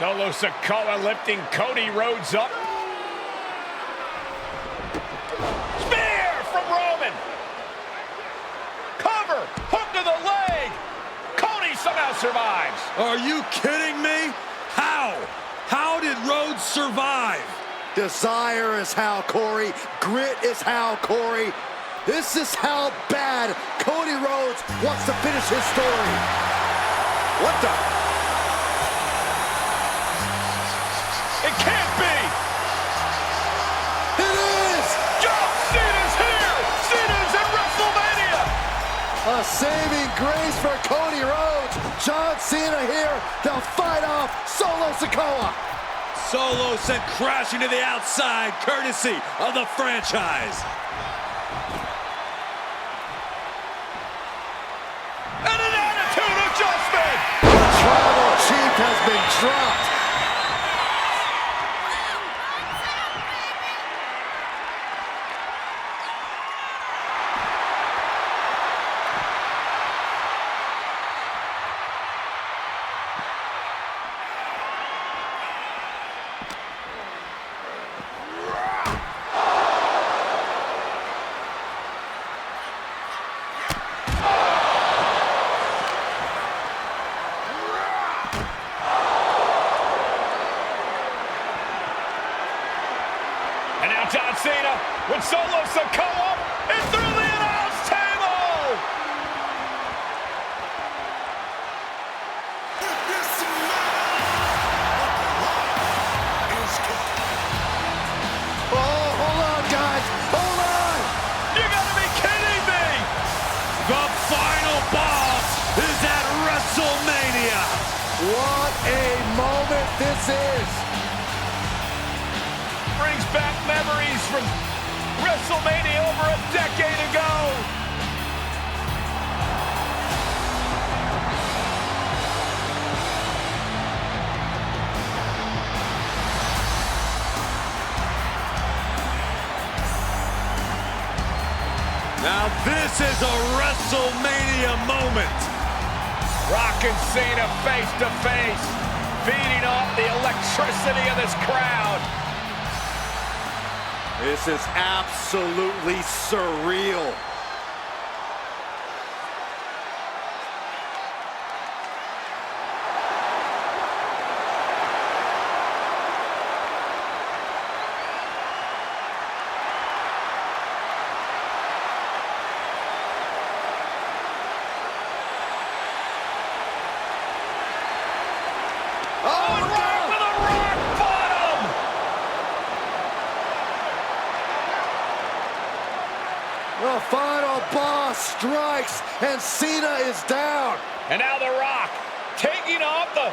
Solo Sikoa lifting Cody Rhodes up. Spear from Roman. Cover, hook to the leg. Cody somehow survives. Are you kidding me? How? How did Rhodes survive? Desire is how, Corey. Grit is how, Corey. This is how bad Cody Rhodes wants to finish his story. What the? It can't be! It is! John Cena's here! Cena's in WrestleMania! A saving grace for Cody Rhodes. John Cena here to fight off Solo Sikoa. Solo sent crashing to the outside, courtesy of the franchise. And an attitude adjustment! The tribal chief has been dropped. And now John Cena with Solo Sikoa and through the announce table! Oh, hold on, guys. Hold on. You gotta be kidding me! The final boss is at WrestleMania. What a moment this is. Brings back memories from WrestleMania over a decade ago. Now this is a WrestleMania moment. Rock and Cena face to face, feeding off the electricity of this crowd. This is absolutely surreal. Oh, and right to the rock bottom! The final boss strikes, and Cena is down. And now The Rock taking off the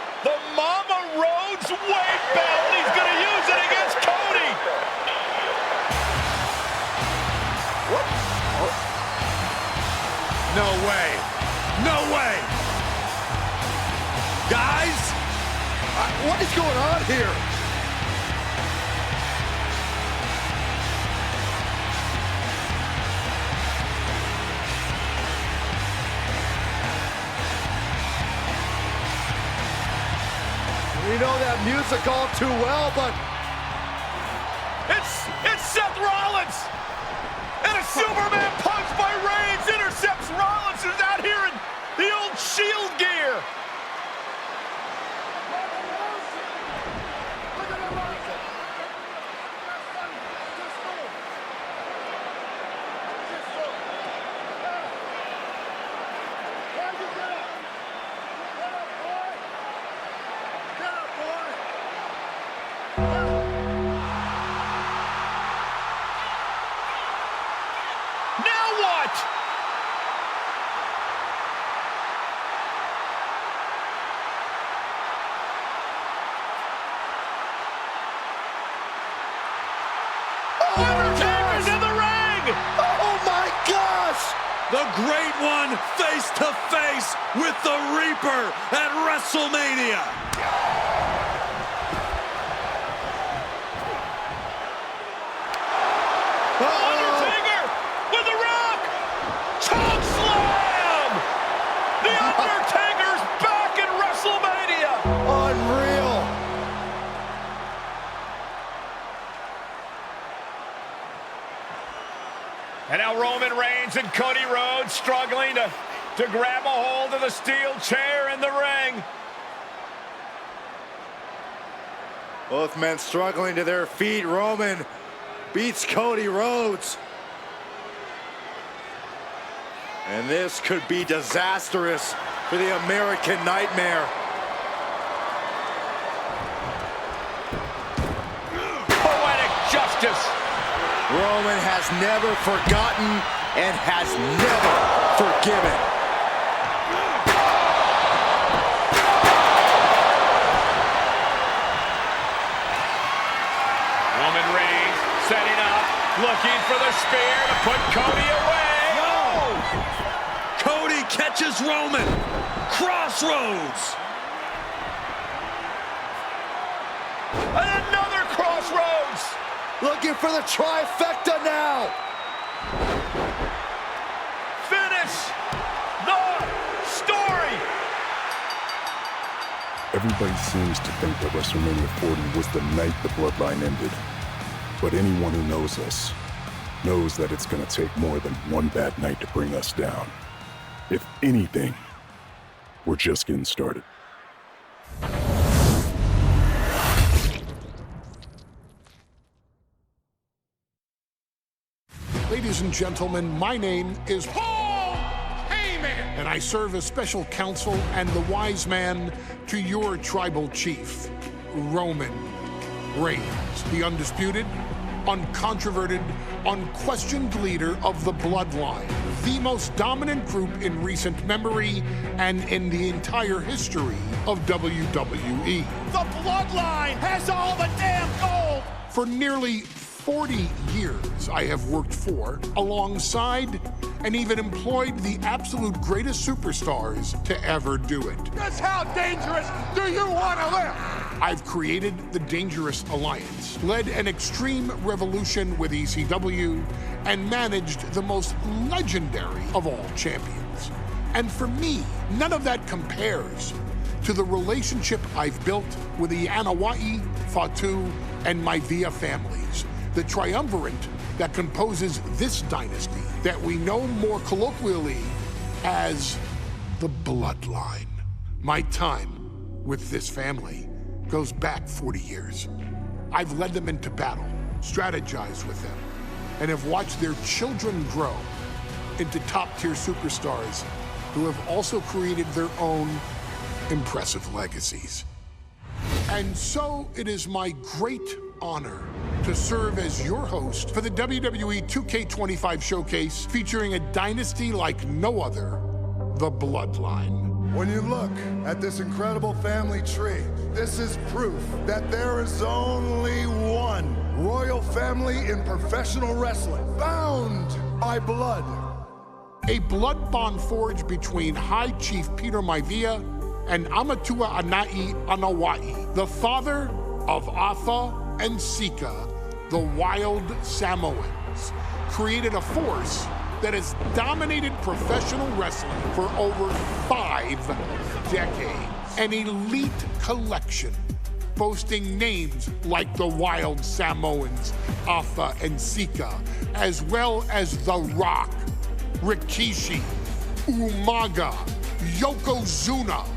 Mama Rhodes weight belt. He's going to use it against Cody. What? No way. No way. Guys, What is going on here? We know that music all too well, but It's Seth Rollins. And a Superman punch by Reigns intercepts Rollins, who's out here in the old Shield gear. Now what? Undertaker's in the ring! oh my gosh! the great one face to face with the Reaper at WrestleMania. Undertaker with the Rock! Choke slam! The Undertaker's back in WrestleMania! Unreal! And now Roman Reigns and Cody Rhodes struggling to grab a hold of the steel chair in the ring. Both men struggling to their feet. Roman beats Cody Rhodes. And this could be disastrous for the American Nightmare. Poetic justice. Roman has never forgotten and has never forgiven. Roman Reigns setting up, looking for the spear to put Cody away. No! Cody catches Roman. Crossroads. And another crossroads. Looking for the trifecta now. Finish the story. Everybody seems to think that WrestleMania 40 was the night the Bloodline ended. But anyone who knows us knows that it's going to take more than one bad night to bring us down. If anything, we're just getting started. Ladies and gentlemen, my name is Paul Heyman, and I serve as special counsel and the wise man to your tribal chief, Roman Reigns, the undisputed, uncontroverted, unquestioned leader of the Bloodline, the most dominant group in recent memory and in the entire history of WWE. The Bloodline has all the damn gold. For nearly 40 years, I have worked for, alongside, and even employed the absolute greatest superstars to ever do it. Just how dangerous do you want to live? I've created the Dangerous Alliance, led an extreme revolution with ECW, and managed the most legendary of all champions. And for me, none of that compares to the relationship I've built with the Anoa'i, Fatu, and Maivia families, the triumvirate that composes this dynasty that we know more colloquially as the Bloodline. My time with this family goes back 40 years. I've led them into battle, strategized with them, and have watched their children grow into top-tier superstars who have also created their own impressive legacies. And so it is my great honor to serve as your host for the WWE 2K25 showcase featuring a dynasty like no other, the Bloodline. When you look at this incredible family tree, this is proof that there is only one royal family in professional wrestling, bound by blood. A blood bond forged between High Chief Peter Maivia and Amatua Anai Anoa'i, the father of Afa and Sika, the wild Samoans, created a force that has dominated professional wrestling for over 5 decades. An elite collection boasting names like the wild Samoans, Afa and Sika, as well as The Rock, Rikishi, Umaga, Yokozuna,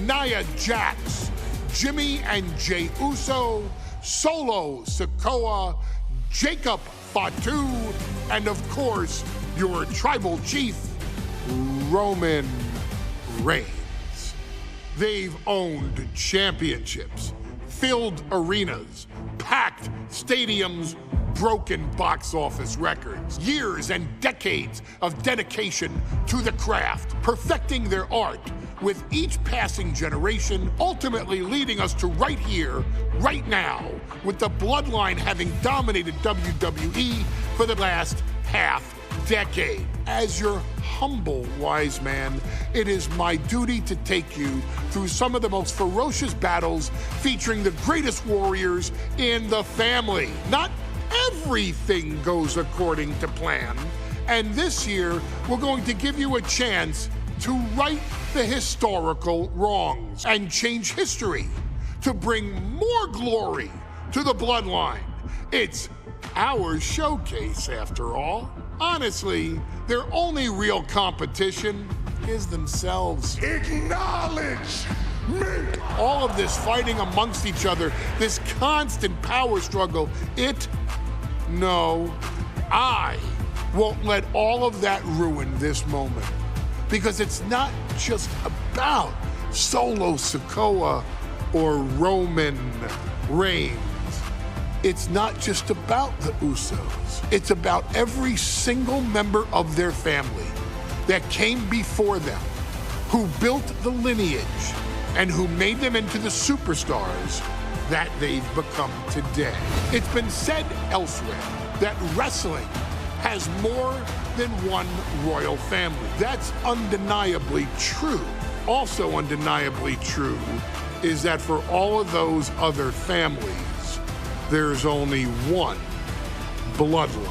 Nia Jax, Jimmy and Jey Uso, Solo Sikoa, Jacob Fatu, and of course, your tribal chief, Roman Reigns. They've owned championships, filled arenas, packed stadiums, broken box office records, years and decades of dedication to the craft, perfecting their art with each passing generation, ultimately leading us to right here, right now, with the Bloodline having dominated WWE for the last half decade. As your humble wise man, it is my duty to take you through some of the most ferocious battles featuring the greatest warriors in the family. Not everything goes according to plan, and this year we're going to give you a chance to right the historical wrongs and change history to bring more glory to the Bloodline. It's our showcase, after all. Honestly, their only real competition is themselves. Acknowledge me! All of this fighting amongst each other, this constant power struggle, I won't let all of that ruin this moment. Because it's not just about Solo Sikoa or Roman Reigns. It's not just about the Usos. It's about every single member of their family that came before them, who built the lineage, and who made them into the superstars that they've become today. It's been said elsewhere that wrestling has more than one royal family. That's undeniably true. Also undeniably true is that for all of those other families, there's only one bloodline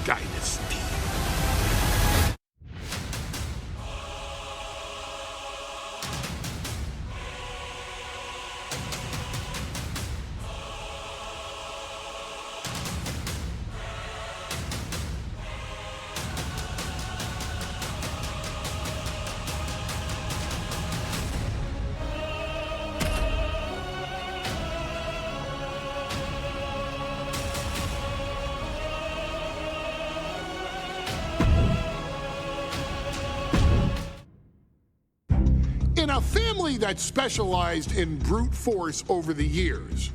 dynasty. In a family that specialized in brute force over the years,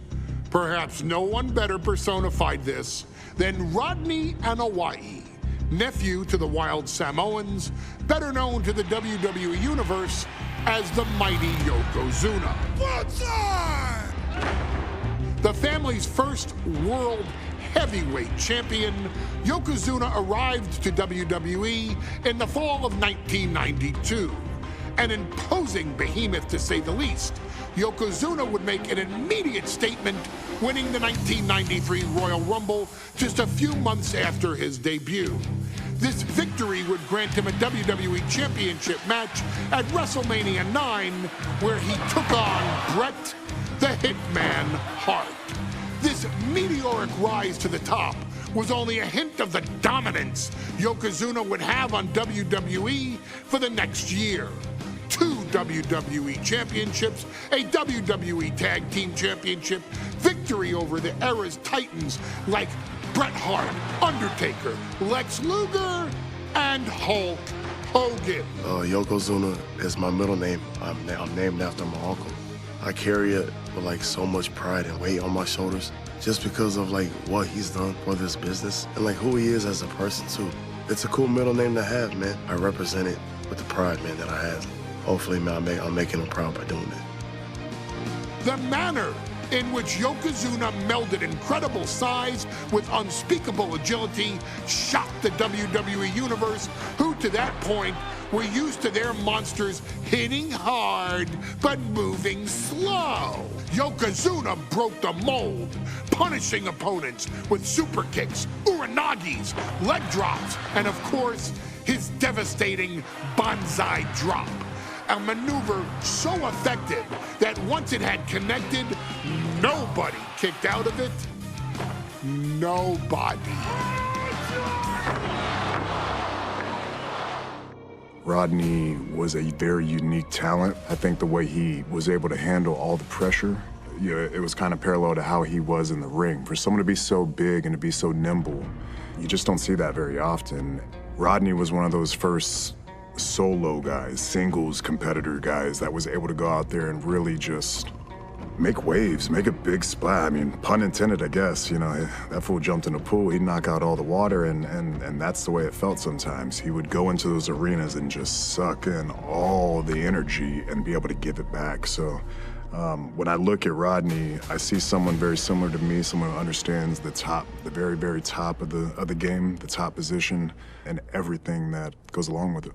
perhaps no one better personified this than Rodney Anoa'i, nephew to the Wild Samoans, better known to the WWE Universe as the mighty Yokozuna. The family's first world heavyweight champion, Yokozuna arrived to WWE in the fall of 1992. An imposing behemoth, to say the least, Yokozuna would make an immediate statement, winning the 1993 Royal Rumble just a few months after his debut. This victory would grant him a WWE Championship match at WrestleMania 9, where he took on Bret the Hitman Hart. This meteoric rise to the top was only a hint of the dominance Yokozuna would have on WWE for the next year. 2 WWE championships, a WWE Tag Team Championship, victory over the era's titans like Bret Hart, Undertaker, Lex Luger, and Hulk Hogan. Yokozuna is my middle name. I'm named after my uncle. I carry it with like so much pride and weight on my shoulders just because of like what he's done for this business and like who he is as a person too. It's a cool middle name to have, man. I represent it with the pride, man, that I have. Hopefully, man, I'm making him proud by doing that. The manner in which Yokozuna melded incredible size with unspeakable agility shocked the WWE Universe, who to that point were used to their monsters hitting hard but moving slow. Yokozuna broke the mold, punishing opponents with super kicks, uranagis, leg drops, and of course, his devastating banzai drop. A maneuver so effective that once it had connected, nobody kicked out of it. Nobody. Rodney was a very unique talent. I think the way he was able to handle all the pressure, it was kind of parallel to how he was in the ring. For someone to be so big and to be so nimble, you just don't see that very often. Rodney was one of those first solo guys, singles competitor guys that was able to go out there and really just make waves, make a big splash. I mean, pun intended, I guess. You know, that fool jumped in the pool, he'd knock out all the water, and that's the way it felt sometimes. He would go into those arenas and just suck in all the energy and be able to give it back. So when I look at Rodney, I see someone very similar to me, someone who understands the top, the very, very top of the game, the top position, and everything that goes along with it.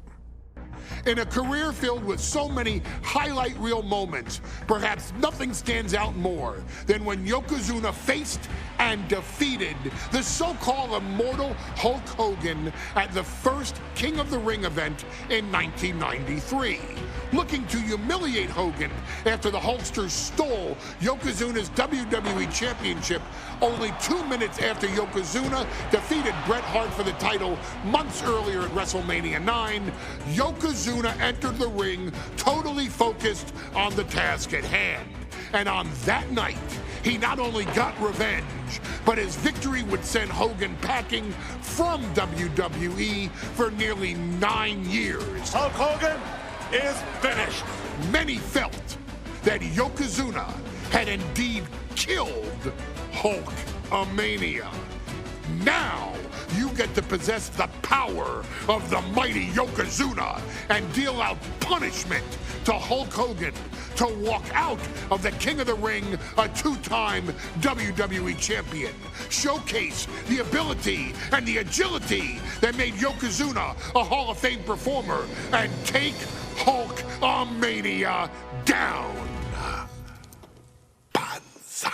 In a career filled with so many highlight reel moments, perhaps nothing stands out more than when Yokozuna faced and defeated the so-called immortal Hulk Hogan at the first King of the Ring event in 1993. looking to humiliate Hogan after the Hulkster stole Yokozuna's WWE Championship only 2 minutes after Yokozuna defeated Bret Hart for the title months earlier at WrestleMania 9. Yokozuna entered the ring totally focused on the task at hand. And on that night, he not only got revenge, but his victory would send Hogan packing from WWE for nearly 9 years. Hulk Hogan is finished. Many felt that Yokozuna had indeed killed Hulkamania. Now, you get to possess the power of the mighty Yokozuna and deal out punishment to Hulk Hogan to walk out of the King of the Ring, a 2-time WWE champion. Showcase the ability and the agility that made Yokozuna a Hall of Fame performer and take Hulkamania down. Banzai.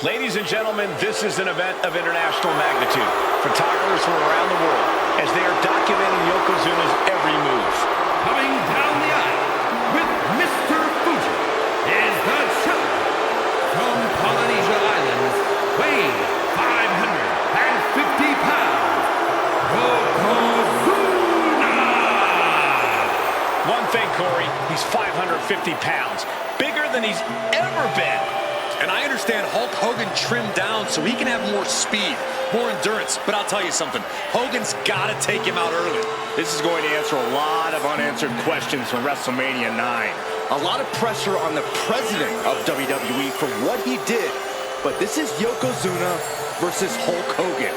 Ladies and gentlemen, this is an event of international magnitude. Photographers from around the world as they are documenting Yokozuna's every move. Coming down the aisle with Mr. Fuji is the champion from Polynesia Islands, weighing 550 pounds, Yokozuna! One thing, Corey, he's 550 pounds, bigger than he's ever been. And I understand Hulk Hogan trimmed down so he can have more speed, more endurance. But I'll tell you something, Hogan's got to take him out early. This is going to answer a lot of unanswered questions from WrestleMania 9. A lot of pressure on the president of WWE for what he did. But this is Yokozuna versus Hulk Hogan.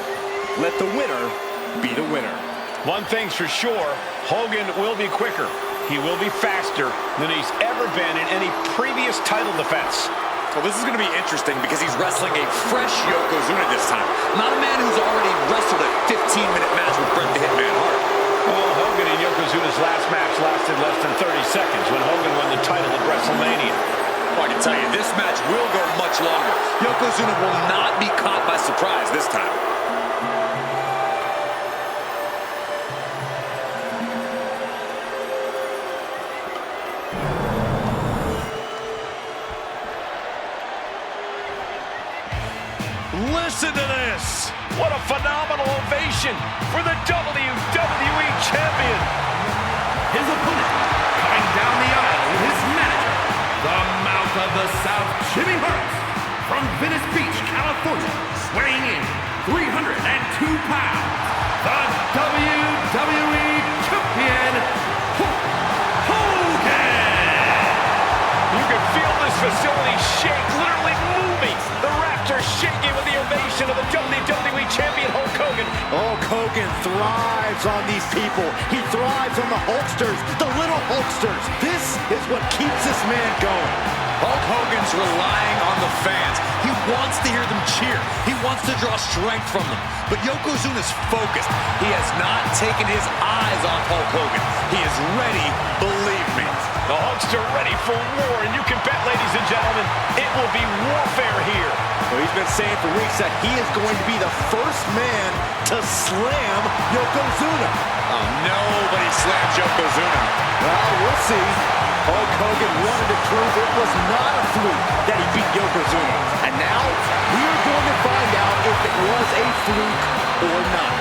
Let the winner be the winner. One thing's for sure, Hogan will be quicker. He will be faster than he's ever been in any previous title defense. Well, this is going to be interesting because he's wrestling a fresh Yokozuna this time. Not a man who's already wrestled a 15-minute match with Bret the Hitman Hart. Well, Hogan and Yokozuna's last match lasted less than 30 seconds when Hogan won the title at WrestleMania. Well, I can tell you, this match will go much longer. Yokozuna will not be caught by surprise this time. Listen to this. What a phenomenal ovation for the WWE Champion. His opponent, coming down the aisle with his manager, the Mouth of the South, Jimmy Hart, from Venice Beach, California, weighing in 302 pounds, the WWE Champion, Hulk Hogan. You can feel this facility shake, literally moving. The rafters shaking with the ovation of the WWE Champion, Hulk Hogan. Hulk Hogan thrives on these people. He thrives on the Hulksters, the little Hulksters. This is what keeps this man going. Hulk Hogan's relying on the fans. He wants to hear them cheer. He wants to draw strength from them. But Yokozuna's focused. He has not taken his eyes off Hulk Hogan. He is ready, believe me. The Hulkster ready for war, and you can bet, ladies and gentlemen, it will be warfare here. Well, he's been saying for weeks that he is going to be the first man to slam Yokozuna. Oh, nobody slams Yokozuna. Well, we'll see. Hulk Hogan wanted to prove it was not a fluke that he beat Yokozuna. And now, we are going to find out if it was a fluke or not.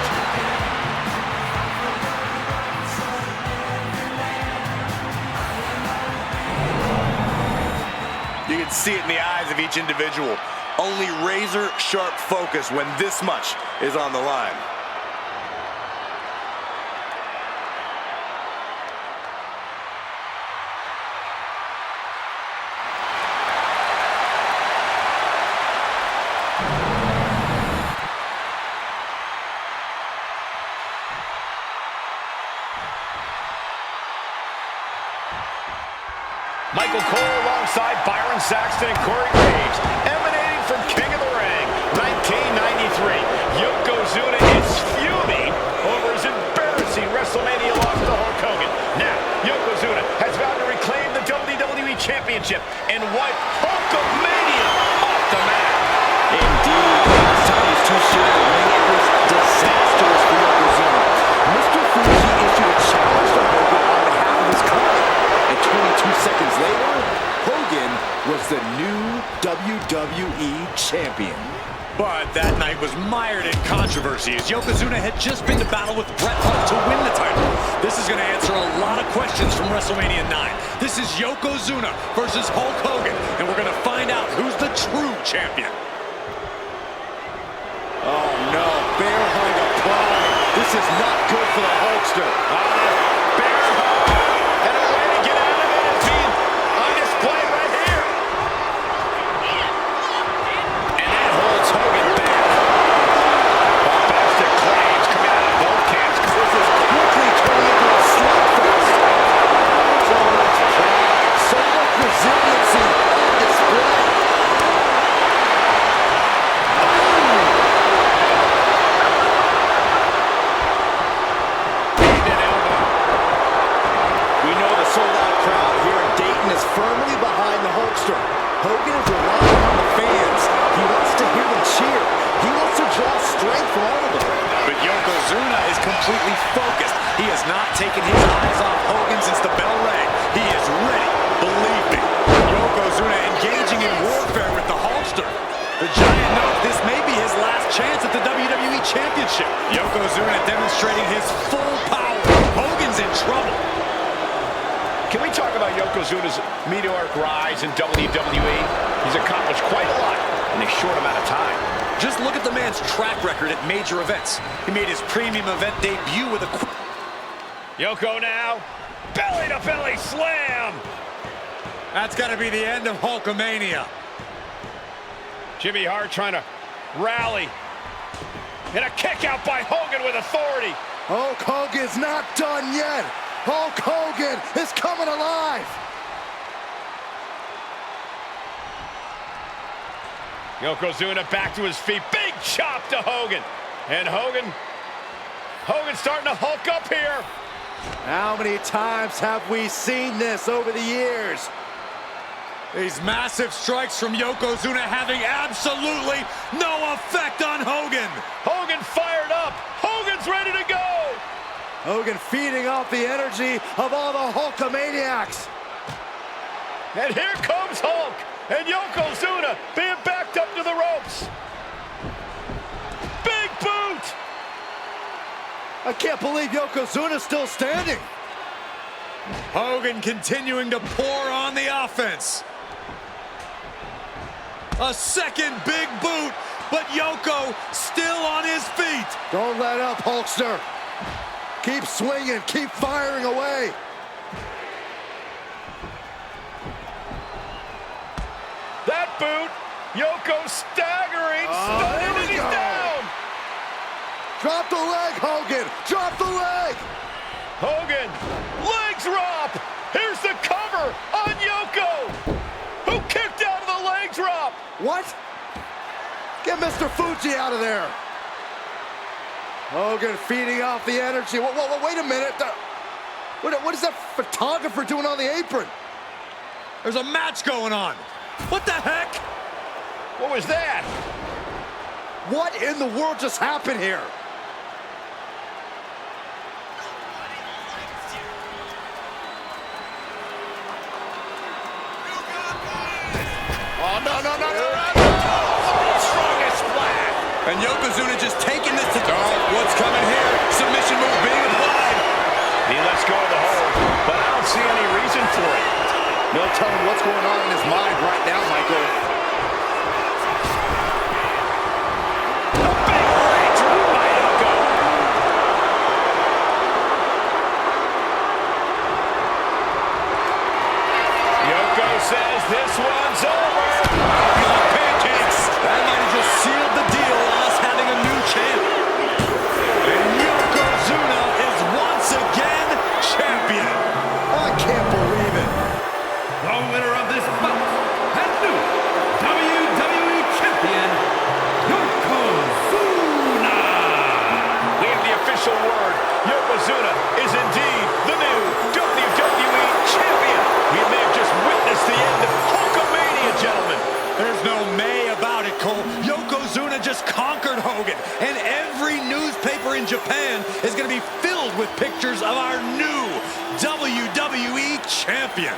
You can see it in the eyes of each individual. Only razor-sharp focus when this much is on the line. Michael Cole alongside Byron Saxton and Corey Graves, emanating from King of the Ring, 1993. Yokozuna is fuming over his embarrassing WrestleMania loss to Hulk Hogan. Now, Yokozuna has vowed to reclaim the WWE Championship and wipe Hulkamania off the map. Indeed, last time he champion. But that night was mired in controversy as Yokozuna had just been to battle with Bret Hart to win the title. This is going to answer a lot of questions from WrestleMania 9. This is Yokozuna versus Hulk Hogan, and we're going to find out who's the true champion. Oh no, bear hug of pride. This is not good for the Hulkster. Bear hug. And a way to get out of it is being on display right here. And that holds Hogan back. Bombastic claims coming out of both camps. This is quickly turning into a slugfest. So much pride, so much resiliency on display. Sold-out crowd here in Dayton is firmly behind the Hulkster. Hogan is relying on the fans. He wants to hear them cheer. He wants to draw strength from all of them. But Yokozuna is completely focused. He has not taken his eyes off Hogan since the bell rang. He is ready, believe me. Yokozuna engaging in warfare with the Hulkster. The Giant knows this may be his last chance at the WWE Championship. Yokozuna demonstrating his full power. Hogan's in trouble. Can we talk about Yokozuna's meteoric rise in WWE? He's accomplished quite a lot in a short amount of time. Just look at the man's track record at major events. He made his premium event debut with a Yoko now, belly-to-belly slam. That's got to be the end of Hulkamania. Jimmy Hart trying to rally. And a kick out by Hogan with authority. Hulk Hogan's not done yet. Hulk Hogan is coming alive. Yokozuna back to his feet. Big chop to Hogan. And Hogan's starting to hulk up here. How many times have we seen this over the years? These massive strikes from Yokozuna having absolutely no effect on Hogan. Hogan fired up. Hogan's ready to go. Hogan feeding off the energy of all the Hulkamaniacs. And here comes Hulk. And Yokozuna being backed up to the ropes. Big boot. I can't believe Yokozuna's still standing. Hogan continuing to pour on the offense. A second big boot, but Yoko still on his feet. Don't let up, Hulkster. Keep swinging, keep firing away. That boot, Yoko staggering, stunning, and he's down. Drop the leg, Hogan, drop the leg. Hogan, leg drop. Here's the cover on Yoko, who kicked out of the leg drop. What? Get Mr. Fuji out of there. Hogan feeding off the energy. Whoa, wait a minute. What is that photographer doing on the apron? There's a match going on. What the heck? What was that? What in the world just happened here? Oh, no. Strongest splash. And Yokozuna just taking this to... Oh, what's coming here? Submission move being applied. He lets go of the hold, but I don't see any reason for it. No telling what's going on in his mind right now, Michael. A big leg drop by Yoko. Yoko says this one's over. Pancakes. That might have just sealed the deal on us having a new champ. And Yokozuna is once again champion. I can't believe it. The winner of this bout and new WWE Champion, Yokozuna. We have the official word. Yokozuna is indeed the new WWE Champion. We may have just witnessed the end of Hulkamania, gentlemen. There's no may about it, Cole. Yokozuna just conquered Hogan. And every newspaper in Japan is going to be filled with pictures of our new WWE Champion.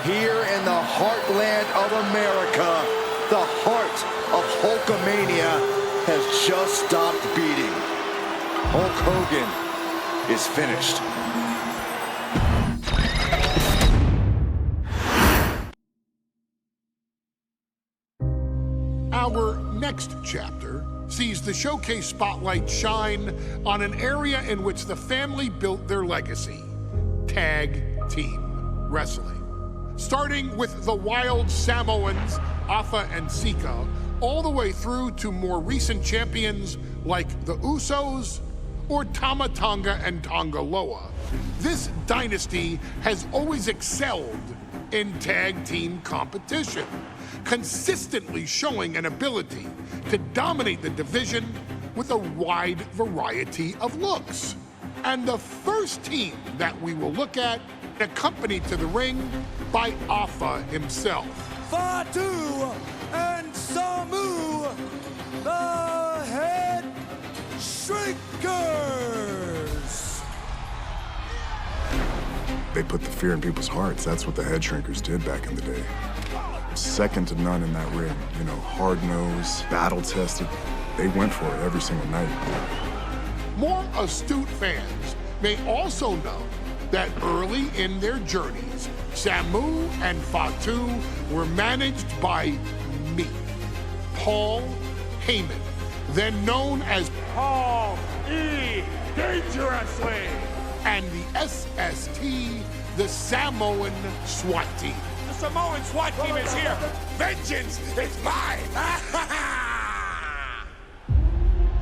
Here in the heartland of America, the heart of Hulkamania has just stopped beating. Hulk Hogan is finished. Our next chapter sees the showcase spotlight shine on an area in which the family built their legacy: tag team wrestling. Starting with the Wild Samoans, Afa and Sika, all the way through to more recent champions like the Usos or Tama Tonga and Tonga Loa. This dynasty has always excelled in tag team competition, consistently showing an ability to dominate the division with a wide variety of looks. And the first team that we will look at, accompanied to the ring by Afa himself. Fatu and Samu, the Head Shrinkers. They put the fear in people's hearts. That's what the Head Shrinkers did back in the day. Second to none in that ring. You know, hard-nosed, battle-tested. They went for it every single night. More astute fans may also know that early in their journeys, Samu and Fatu were managed by me, Paul Heyman, then known as Paul E. Dangerously, and the SST, the Samoan SWAT team. The Samoan SWAT team is here. Vengeance is mine.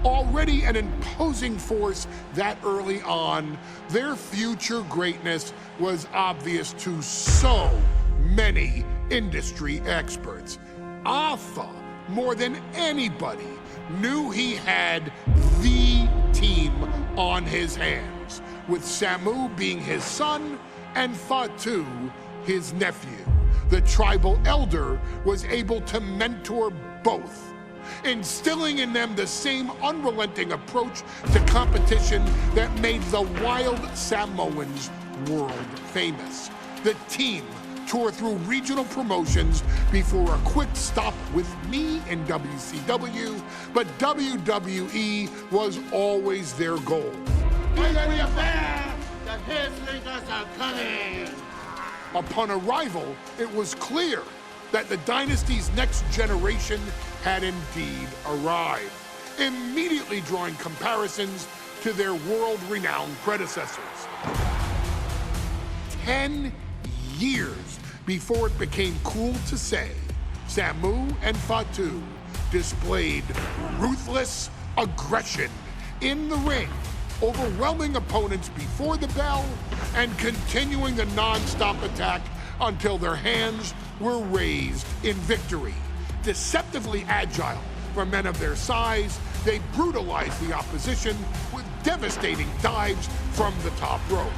Already an imposing force that early on, their future greatness was obvious to so many industry experts. Afa, more than anybody, knew he had the team on his hands, with Samu being his son and Fatu his nephew. The tribal elder was able to mentor both, instilling in them the same unrelenting approach to competition that made the Wild Samoans world famous. The team toured through regional promotions before a quick stop with me in WCW, but WWE was always their goal. Upon arrival, it was clear that the dynasty's next generation had indeed arrived, immediately drawing comparisons to their world-renowned predecessors. 10 years before it became cool to say, Samu and Fatu displayed ruthless aggression in the ring, overwhelming opponents before the bell and continuing the non-stop attack until their hands were raised in victory. Deceptively agile for men of their size, they brutalized the opposition with devastating dives from the top rope.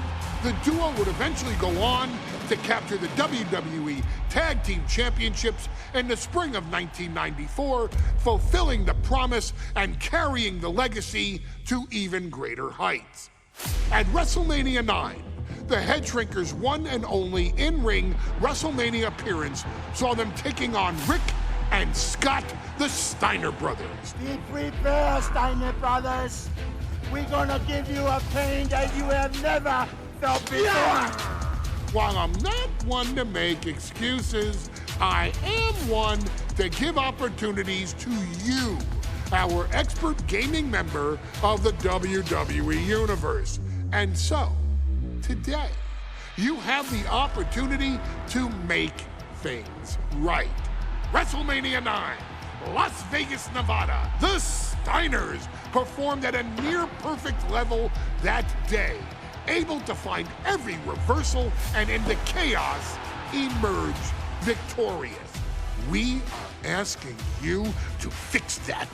The duo would eventually go on to capture the WWE Tag Team Championships in the spring of 1994, fulfilling the promise and carrying the legacy to even greater heights. At WrestleMania 9, the Head Shrinkers' one and only in-ring WrestleMania appearance saw them taking on Rick and Scott, the Steiner brothers. Be prepared, Steiner brothers. We're gonna give you a pain that you have never felt before. While I'm not one to make excuses, I am one to give opportunities to you, our expert gaming member of the WWE Universe. And so, today, you have the opportunity to make things right. WrestleMania 9, Las Vegas, Nevada. The Steiners performed at a near-perfect level that day, able to find every reversal and in the chaos emerge victorious. We are asking you to fix that,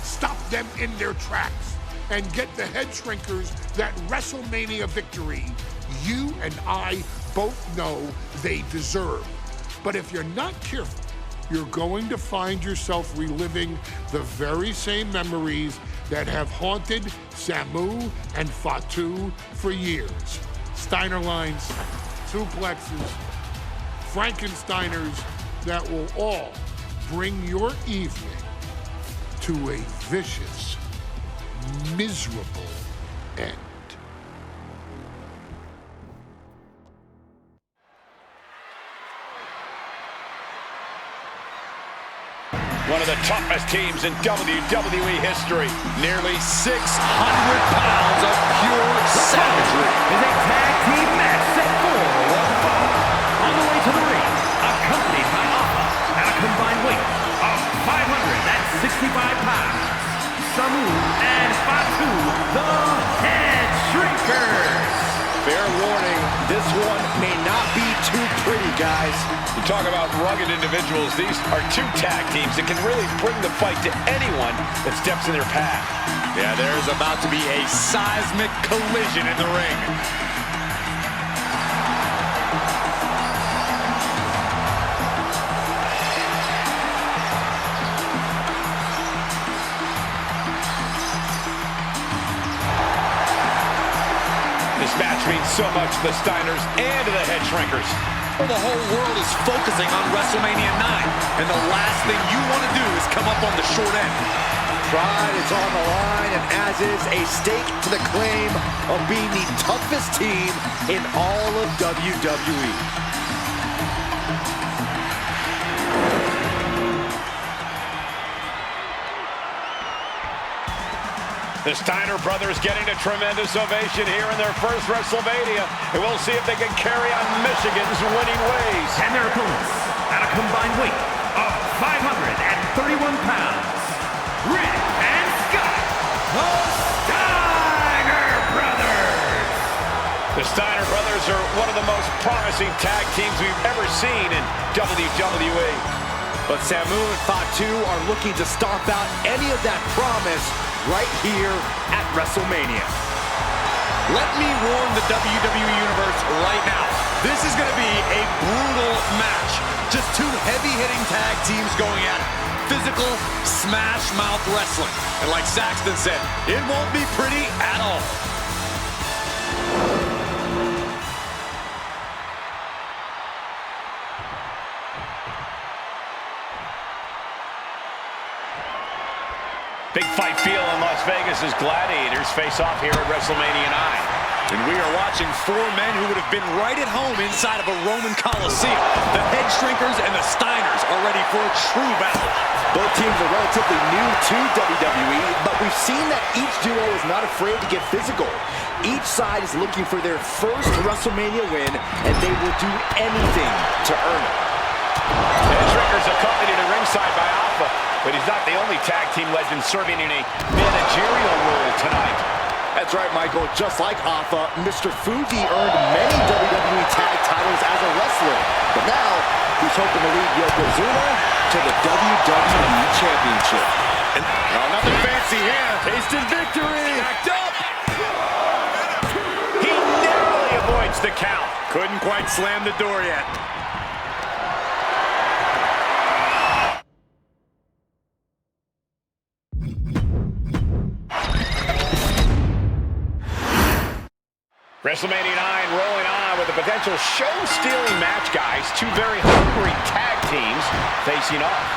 stop them in their tracks, and get the Head Shrinkers that WrestleMania victory you and I both know they deserve. But if you're not careful, you're going to find yourself reliving the very same memories that have haunted Samu and Fatu for years. Steiner lines, suplexes, Frankensteiners that will all bring your evening to a vicious, miserable end. One of the toughest teams in WWE history. Nearly 600 pounds of pure savagery. Is a tag team match set for one fall. On the way to the ring, accompanied by Alpha at a combined weight of 565 pounds. Samu and Fatu, the Head Shrinkers. Fair warning, this one may not be too pretty, guys. You talk about rugged individuals. These are two tag teams that can really bring the fight to anyone that steps in their path. Yeah, there's about to be a seismic collision in the ring. This match means so much to the Steiners and to the Head Shrinkers. Well, the whole world is focusing on WrestleMania 9, and the last thing you want to do is come up on the short end. Pride is on the line, and as is a stake to the claim of being the toughest team in all of WWE. The Steiner brothers getting a tremendous ovation here in their first WrestleMania. And we'll see if they can carry on Michigan's winning ways. And their opponents at a combined weight of 531 pounds. Rick and Scott, the Steiner brothers. The Steiner brothers are one of the most promising tag teams we've ever seen in WWE. But Samu and Fatu are looking to stomp out any of that promise right here at WrestleMania. Let me warn the WWE Universe right now. This is going to be a brutal match. Just two heavy-hitting tag teams going at it. Physical, smash-mouth wrestling. And like Saxton said, it won't be pretty at all. Big fight feel in Las Vegas as Gladiators face off here at WrestleMania 9. And we are watching four men who would have been right at home inside of a Roman Coliseum. The Head Shrinkers and the Steiners are ready for a true battle. Both teams are relatively new to WWE, but we've seen that each duo is not afraid to get physical. Each side is looking for their first WrestleMania win, and they will do anything to earn it. Head Shrinkers accompanied at ringside by Alpha, but he's not the only tag team legend serving in a managerial role tonight. That's right, Michael. Just like Alpha, Mr. Fuji earned many WWE tag titles as a wrestler, but now he's hoping to lead Yokozuna to the WWE Championship. And nothing fancy here. Tasted victory. Backed up. He narrowly avoids the count. Couldn't quite slam the door yet. WrestleMania 9 rolling on with a potential show-stealing match, guys. Two very hungry tag teams facing off.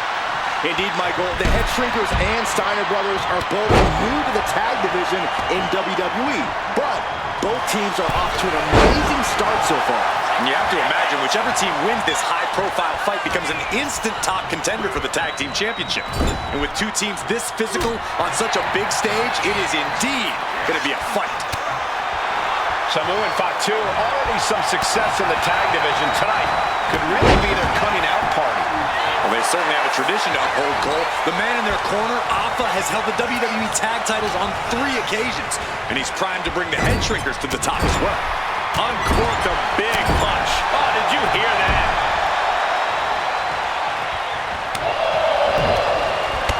Indeed, Michael, the Head Shrinkers and Steiner brothers are both new to the tag division in WWE, but both teams are off to an amazing start so far. And you have to imagine whichever team wins this high-profile fight becomes an instant top contender for the tag team championship. And with two teams this physical on such a big stage, it is indeed going to be a fight. Samu and Fatu, already some success in the tag division tonight. Could really be their coming out party. Well, they certainly have a tradition to uphold, Cole. The man in their corner, Alpha, has held the WWE tag titles on 3 occasions, and he's primed to bring the Head Shrinkers to the top as well. Uncorked a big punch. Oh, did you hear that?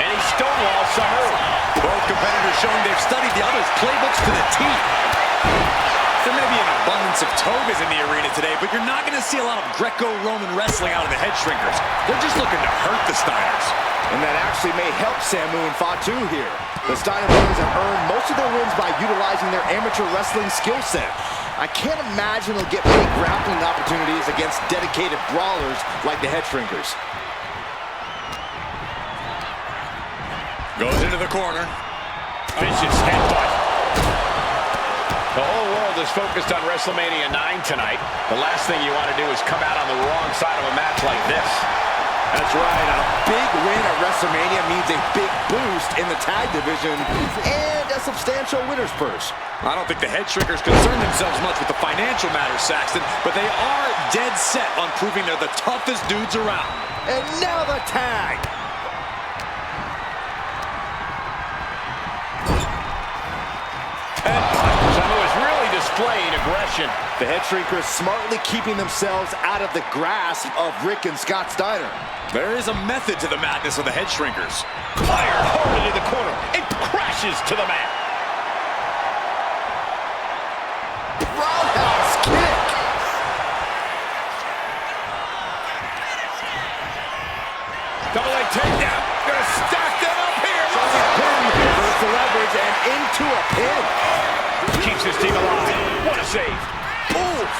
And he stonewalls Samu. Both competitors showing they've studied the other's playbooks to the teeth. There may be an abundance of togas in the arena today, but you're not going to see a lot of Greco-Roman wrestling out of the Head Shrinkers. They're just looking to hurt the Steiners. And that actually may help Samu and Fatu here. The Steiner brothers have earned most of their wins by utilizing their amateur wrestling skill set. I can't imagine they'll get many grappling opportunities against dedicated brawlers like the Head Shrinkers. Goes into the corner. Vicious headbutt. The whole world is focused on WrestleMania 9 tonight. The last thing you want to do is come out on the wrong side of a match like this. That's right. A big win at WrestleMania means a big boost in the tag division and a substantial winner's purse. I don't think the head shrinkers concern themselves much with the financial matters, Saxton, but they are dead set on proving they're the toughest dudes around. And now the tag. Samu is really displaying aggression. The head shrinkers smartly keeping themselves out of the grasp of Rick and Scott Steiner. There is a method to the madness of the head shrinkers. Fired hard into the corner. It crashes to the mat. Roundhouse kick. Double leg takedown. Gonna stack them up here. Reverse the leverage and into a pin. Keeps his team alive. What a save. Oof.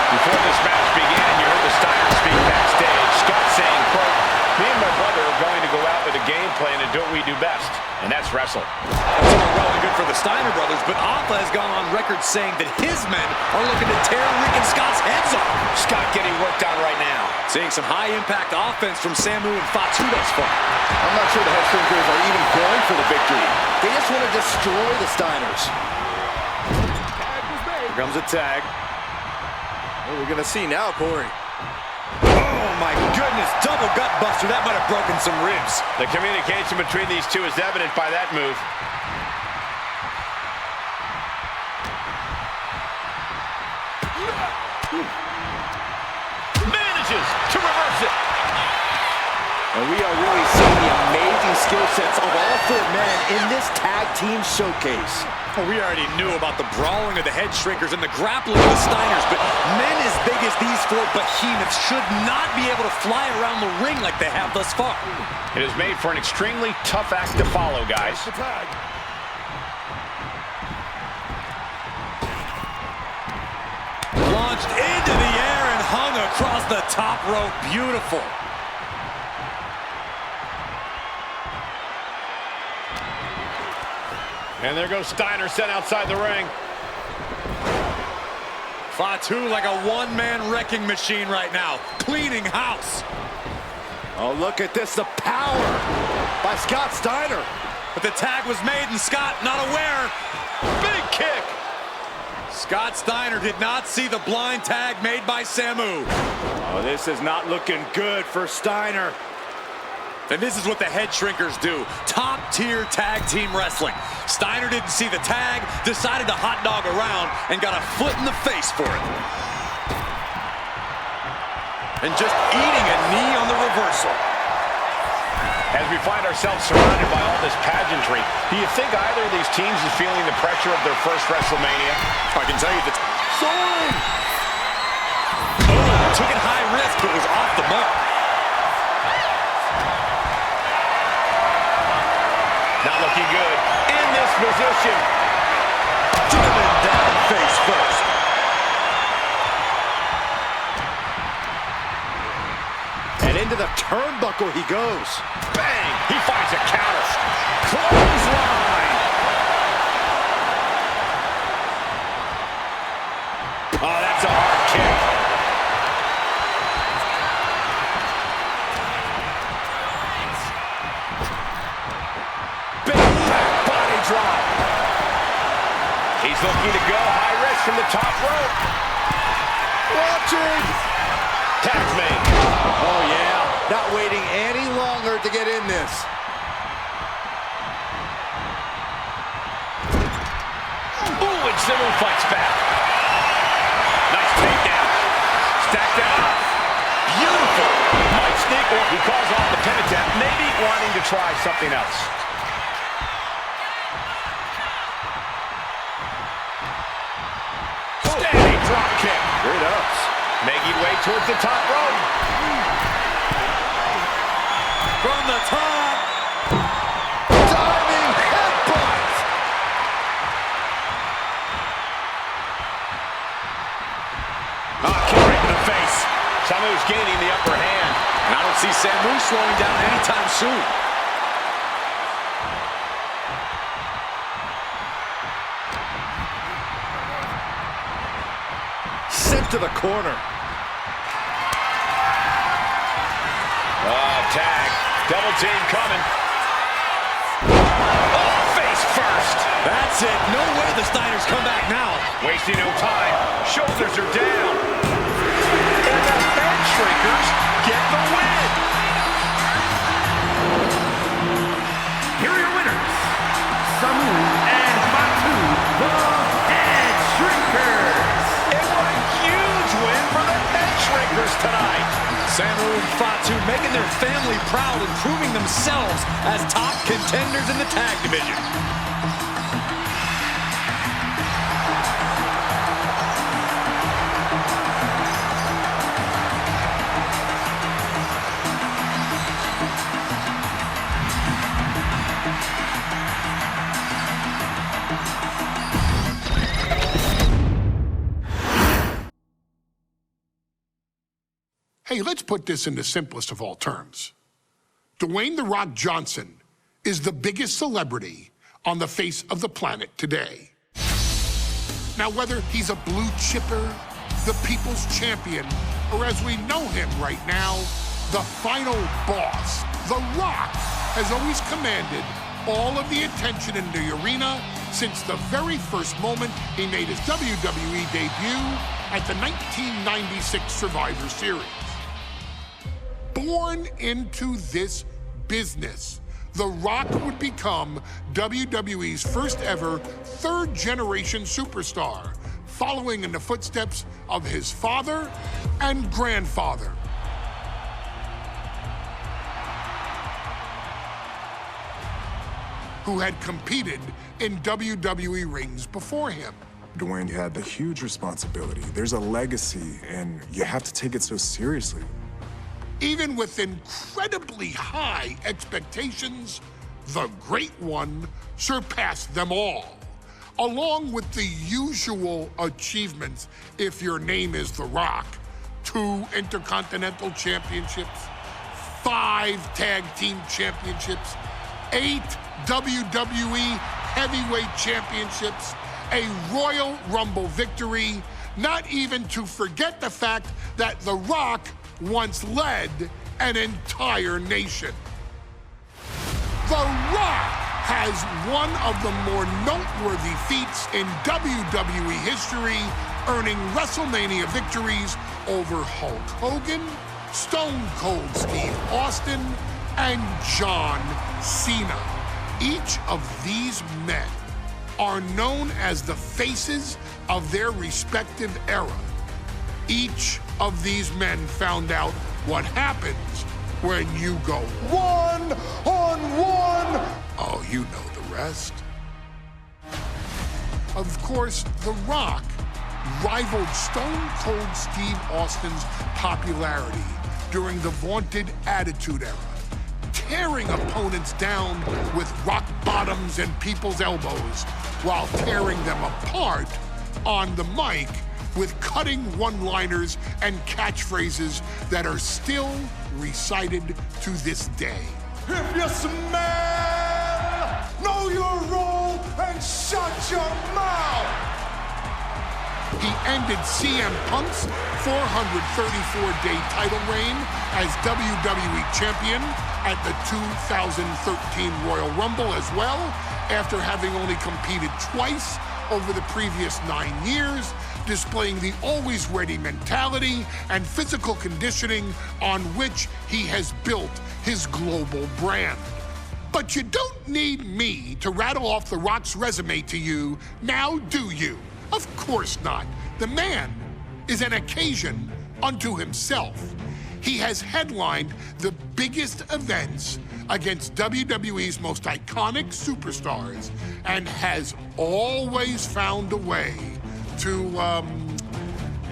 Before this match began, you heard the Steiners speak backstage. Scott saying, quote, "Me and my brother are going to go out with a game plan and do what we do best, and that's wrestle." That's all well and good for the Steiner brothers, but Alpha has gone on record saying that his men are looking to tear Rick and Scott's heads off. Scott getting worked on right now. Seeing some high-impact offense from Samu and Fatu thus far. I'm not sure the head shrinkers are even going for the victory. They just want to destroy the Steiners. Here comes a tag. What are we going to see now, Corey? Oh, my goodness. Double gut buster. That might have broken some ribs. The communication between these two is evident by that move. Manages to reverse it. And we are really seeing the amazing skill sets of all four men in this tag team showcase. Well, we already knew about the brawling of the head shrinkers and the grappling of the Steiners, but men as big as these four behemoths should not be able to fly around the ring like they have thus far. It is made for an extremely tough act to follow, guys. Launched into the air and hung across the top rope. Beautiful. And there goes Steiner, sent outside the ring. Fatu like a one-man wrecking machine right now, cleaning house. Oh, look at this, the power by Scott Steiner. But the tag was made and Scott not aware. Big kick. Scott Steiner did not see the blind tag made by Samu. Oh, this is not looking good for Steiner. And this is what the head shrinkers do. Top-tier tag team wrestling. Steiner didn't see the tag, decided to hot dog around, and got a foot in the face for it. And just eating a knee on the reversal. As we find ourselves surrounded by all this pageantry, do you think either of these teams is feeling the pressure of their first WrestleMania? I can tell you that. Soaring! Oh, took it high risk, but was off the mark. Not looking good. In this position. Driven down face first. And into the turnbuckle he goes. Bang! He finds a counter. Clothesline. Oh, that's a hard kick. Big back body drop. He's looking to go high risk from the top rope. Watching. Tag's made. Oh, yeah. Not waiting any longer to get in this. Ooh, and Zimmer fights back. Nice takedown. Stacked out. Beautiful. Might sneak, or he calls off the pin attempt, maybe wanting to try something else. Standing drop kick. Great ups. Making way towards the top rope. From the top. Diving headbutt. Kick right in the face. Samu's gaining the upper hand. And I don't see Samu slowing down anytime soon. to the corner. Tag. Double team coming. Oh, face first. That's it. No way the Steiners come back now. Wasting no time. Shoulders are down. And the head shrinkers get the win. Here are your winners, Samu and Batu, the Head Shrinkers. And what a huge win for the head shrinkers tonight. Samu and Fatu making their family proud and proving themselves as top contenders in the tag division. Hey, let's put this in the simplest of all terms. Dwayne "The Rock" Johnson is the biggest celebrity on the face of the planet today. Now, whether he's a blue chipper, the people's champion, or as we know him right now, the final boss, The Rock has always commanded all of the attention in the arena since the very first moment he made his WWE debut at the 1996 Survivor Series. Born into this business, The Rock would become WWE's first ever third-generation superstar, following in the footsteps of his father and grandfather. Who had competed in WWE rings before him. Dwayne, you had the huge responsibility. There's a legacy, and you have to take it so seriously. Even with incredibly high expectations, the Great One surpassed them all, along with the usual achievements if your name is The Rock: 2 Intercontinental Championships, 5 Tag Team Championships, 8 WWE Heavyweight Championships, a Royal Rumble victory, not even to forget the fact that The Rock once led an entire nation. The Rock has one of the more noteworthy feats in WWE history, earning WrestleMania victories over Hulk Hogan, Stone Cold Steve Austin, and John Cena. Each of these men are known as the faces of their respective era. Each of these men found out what happens when you go one-on-one. Oh, you know the rest. Of course, The Rock rivaled Stone Cold Steve Austin's popularity during the vaunted Attitude Era, tearing opponents down with rock bottoms and people's elbows while tearing them apart on the mic with cutting one-liners and catchphrases that are still recited to this day. If you smell, know your role and shut your mouth. He ended CM Punk's 434-day title reign as WWE Champion at the 2013 Royal Rumble as well, after having only competed twice over the previous 9 years, displaying the always-ready mentality and physical conditioning on which he has built his global brand. But you don't need me to rattle off The Rock's resume to you, now do you? Of course not. The man is an occasion unto himself. He has headlined the biggest events against WWE's most iconic superstars and has always found a way to,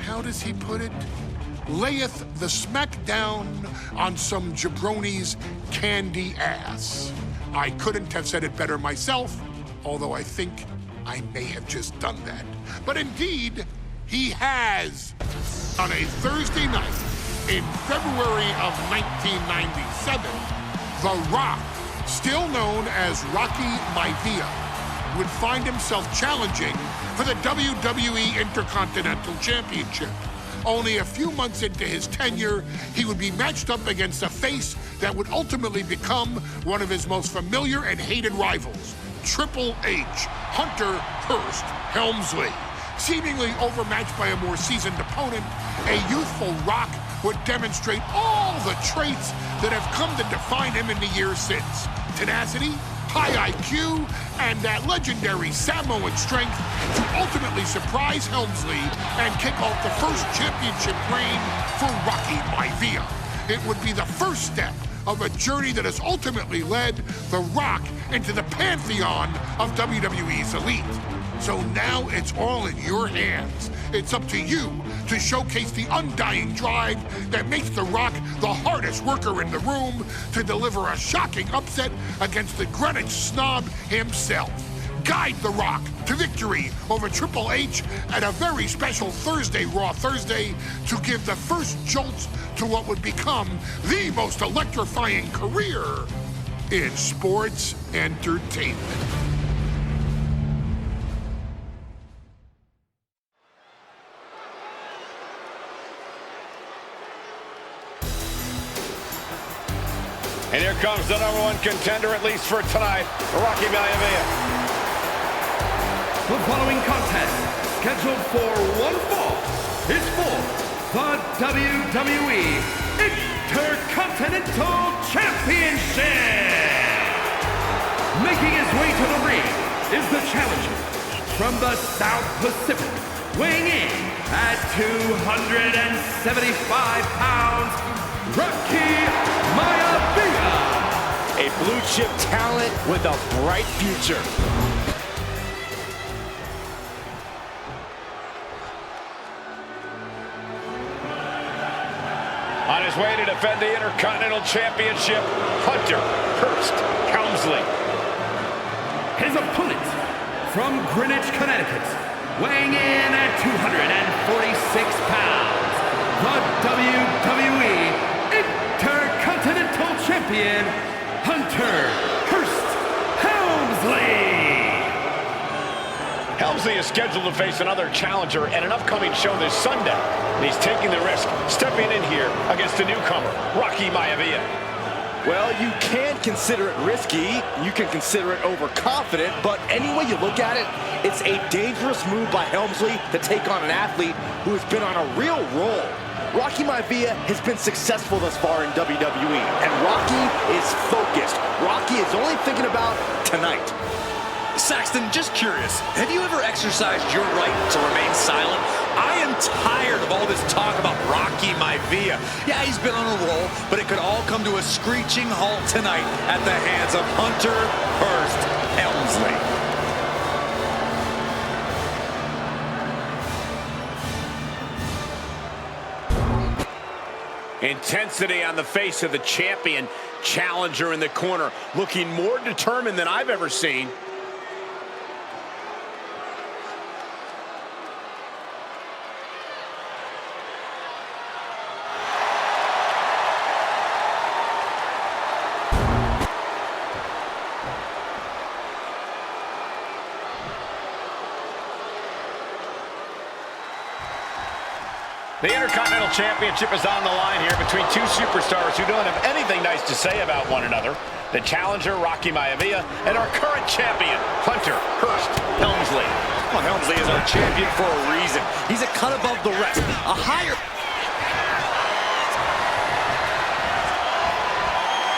how does he put it? Layeth the smackdown on some jabroni's candy ass. I couldn't have said it better myself, although I think I may have just done that. But indeed, he has. On a Thursday night in February of 1997, The Rock, still known as Rocky Maivia, would find himself challenging for the WWE Intercontinental Championship. Only a few months into his tenure, he would be matched up against a face that would ultimately become one of his most familiar and hated rivals, Triple H, Hunter Hearst Helmsley. Seemingly overmatched by a more seasoned opponent, a youthful Rock would demonstrate all the traits that have come to define him in the years since. Tenacity, high IQ, and that legendary Samoan strength to ultimately surprise Helmsley and kick off the first championship reign for Rocky Maivia. It would be the first step of a journey that has ultimately led The Rock into the pantheon of WWE's elite. So now it's all in your hands. It's up to you to showcase the undying drive that makes The Rock the hardest worker in the room to deliver a shocking upset against the Greenwich snob himself. Guide The Rock to victory over Triple H at a very special Thursday, Raw Thursday, to give the first jolts to what would become the most electrifying career in sports entertainment. And here comes the #1 contender, at least for tonight, Rocky Maivia. The following contest, scheduled for one fall, is for the WWE Intercontinental Championship. Making his way to the ring is the challenger from the South Pacific, weighing in at 275 pounds, Rocky Maivia. A blue chip talent with a bright future. On his way to defend the Intercontinental Championship, Hunter Hearst Helmsley. His opponent from Greenwich, Connecticut, weighing in at 246 pounds, the WWE Intercontinental Champion, Hunter Hearst Helmsley. Helmsley is scheduled to face another challenger at an upcoming show this Sunday. And he's taking the risk, stepping in here against a newcomer, Rocky Maivia. Well, you can consider it risky, you can consider it overconfident, but any way you look at it, it's a dangerous move by Helmsley to take on an athlete who has been on a real roll. Rocky Maivia has been successful thus far in WWE, and Rocky is focused. Rocky is only thinking about tonight. Saxton, just curious, have you ever exercised your right to remain silent? I am tired of all this talk about Rocky Maivia. Yeah, he's been on a roll, but it could all come to a screeching halt tonight at the hands of Hunter Hearst Helmsley. Intensity on the face of the champion, challenger in the corner, looking more determined than I've ever seen. The Intercontinental Championship is on the line here between two superstars who don't have anything nice to say about one another. The challenger, Rocky Maivia, and our current champion, Hunter Hearst Helmsley. Well, Helmsley is our champion for a reason. He's a cut above the rest, a higher...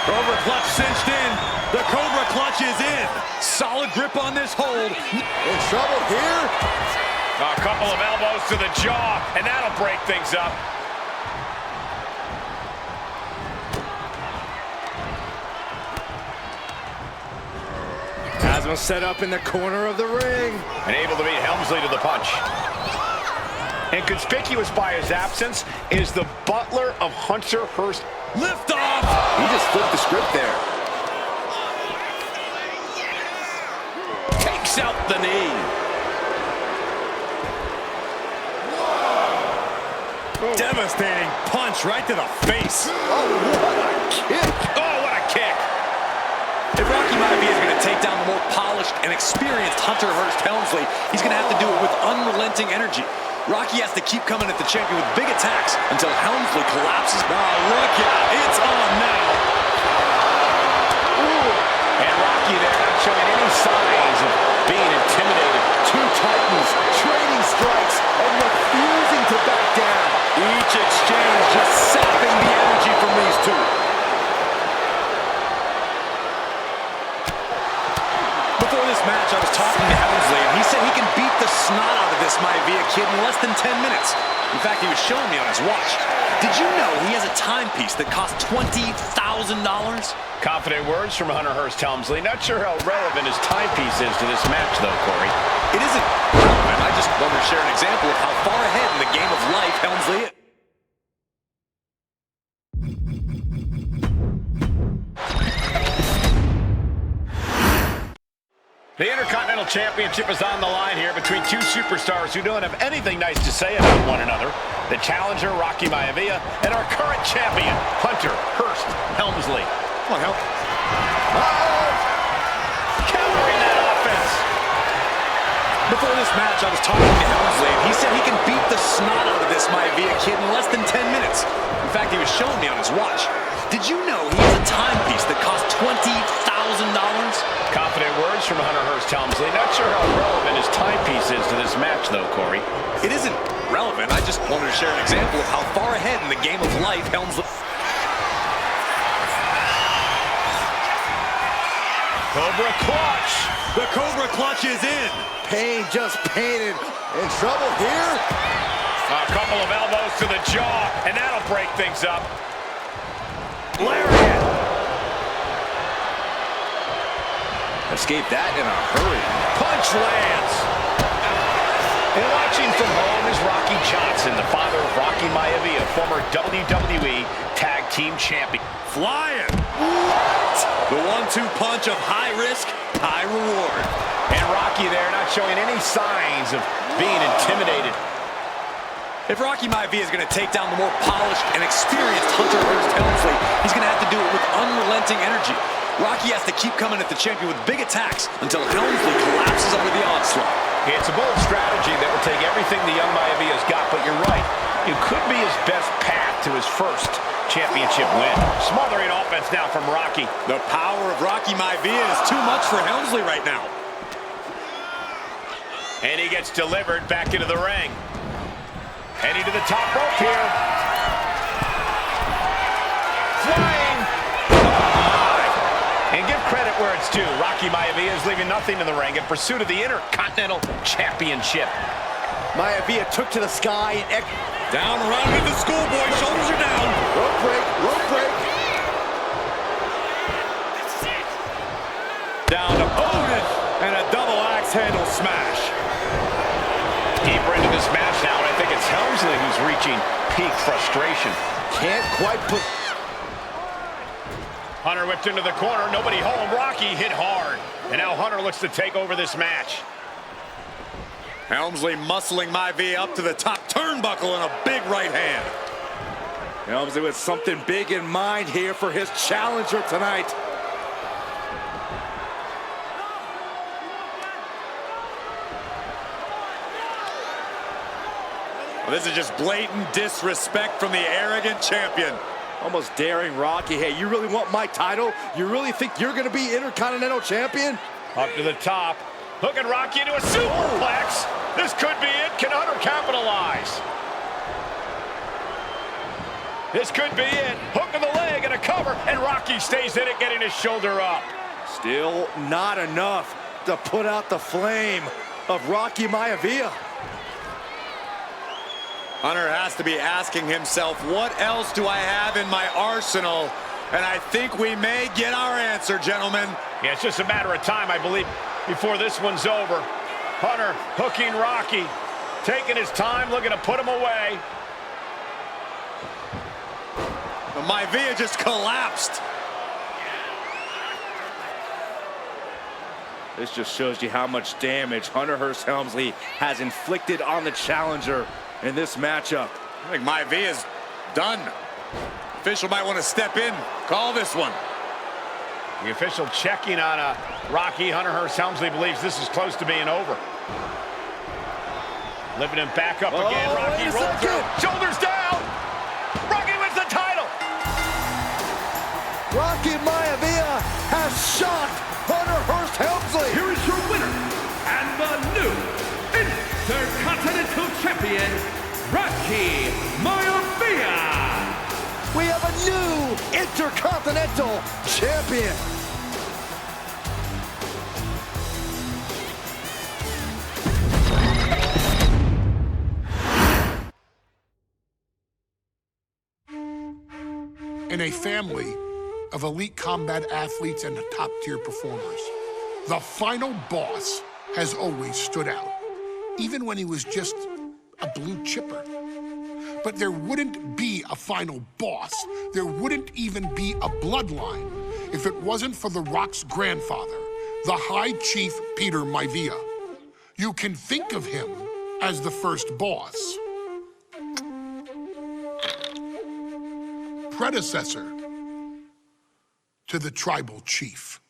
Cobra clutch cinched in. The Cobra clutch is in. Solid grip on this hold. In trouble here? A couple of elbows to the jaw, and that'll break things up. Has him set up in the corner of the ring. And able to beat Helmsley to the punch. And conspicuous by his absence is the butler of Hunter Hearst. Lift off! He just flipped the script there. Takes out the knee. Devastating punch right to the face. Oh, what a kick. Oh, what a kick. If Rocky Maivia is going to take down the more polished and experienced Hunter Hearst Helmsley, he's going to have to do it with unrelenting energy. Rocky has to keep coming at the champion with big attacks until Helmsley collapses. Oh, look out. It's on now. Ooh. And Rocky there not showing any signs of being intimidated. Two titans trading strikes and refusing to back down. Each exchange just sapping the energy from these two. Before this match, I was talking to Helmsley, and he said he can beat the snot out of this Maivia kid in less than 10 minutes. In fact, he was showing me on his watch. Did you know he has a timepiece that costs $20,000? Confident words from Hunter Hearst Helmsley. Not sure how relevant his timepiece is to this match, though, Corey. It isn't relevant. I just wanted to share an example of how far ahead in the game of life Helmsley is. The Intercontinental Championship is on the line here between two superstars who don't have anything nice to say about one another. The challenger, Rocky Maivia, and our current champion, Hunter Hearst Helmsley. Come on, help. Countering that offense. Before this match, I was talking to Helmsley, and he said he can beat the snot out of this Maivia kid in less than 10 minutes. In fact, he was showing me on his watch. Did you know he has a timepiece that costs $20,000? Confident words from Hunter Hearst Helmsley. Not sure how relevant his timepiece is to this match, though, Corey. It isn't relevant. I just wanted to share an example of how far ahead in the game of life Helmsley... Cobra Clutch. The Cobra Clutch is in. Pain just painted. In trouble here? A couple of elbows to the jaw, and that'll break things up. Lariat. Escaped that in a hurry. Punch lands. And watching from home is Rocky Johnson, the father of Rocky Maivia, former WWE Tag Team Champion. Flying. What? The 1-2 punch of high risk, high reward. And Rocky there not showing any signs of being intimidated. If Rocky Maivia is going to take down the more polished and experienced Hunter Hearst Helmsley, he's going to have to do it with unrelenting energy. Rocky has to keep coming at the champion with big attacks until Helmsley collapses under the onslaught. It's a bold strategy that will take everything the young Maivia's got, but you're right. It could be his best path to his first championship win. Smothering offense now from Rocky. The power of Rocky Maivia is too much for Helmsley right now. And he gets delivered back into the ring. Heading to the top rope here. Flying. And give credit where it's due. Rocky Maivia is leaving nothing in the ring in pursuit of the Intercontinental Championship. Maivia took to the sky and... Down around with the schoolboy. Shoulders are down. Rope break, rope break. Down to Bowden. And a double axe handle smash. Deeper into this match now, and I think it's Helmsley who's reaching peak frustration. Can't quite put... Hunter whipped into the corner, nobody home. Rocky hit hard. And now Hunter looks to take over this match. Helmsley muscling Maivia up to the top turnbuckle and a big right hand. Helmsley with something big in mind here for his challenger tonight. Well, this is just blatant disrespect from the arrogant champion. Almost daring Rocky. Hey, you really want my title? You really think you're going to be Intercontinental Champion? Up to the top. Hooking Rocky into a superplex. This could be it. Can Hunter capitalize? This could be it. Hook of the leg and a cover. And Rocky stays in it, getting his shoulder up. Still not enough to put out the flame of Rocky Maivia. Hunter has to be asking himself, what else do I have in my arsenal? And I think we may get our answer, gentlemen. Yeah, it's just a matter of time, I believe, before this one's over. Hunter hooking Rocky, taking his time, looking to put him away. Maivia just collapsed. This just shows you how much damage Hunter Hearst Helmsley has inflicted on the challenger in this matchup. I think Maivia's done. Official might want to step in, call this one. The official checking on Rocky. Hunter Hearst Helmsley believes this is close to being over. Lifting him back up again. Rocky wait a rolls through. second. Shoulders down. Rocky wins the title. Rocky Maivia has shocked Hunter Hearst Helmsley. Here is your winner, and the new Intercontinental Champion, Rocky Maivia. We have a new Intercontinental Champion. In a family of elite combat athletes and top-tier performers, the final boss has always stood out, even when he was just a blue chipper. But there wouldn't be a final boss. There wouldn't even be a bloodline if it wasn't for The Rock's grandfather, the High Chief Peter Maivia. You can think of him as the first boss. Predecessor to the tribal chief.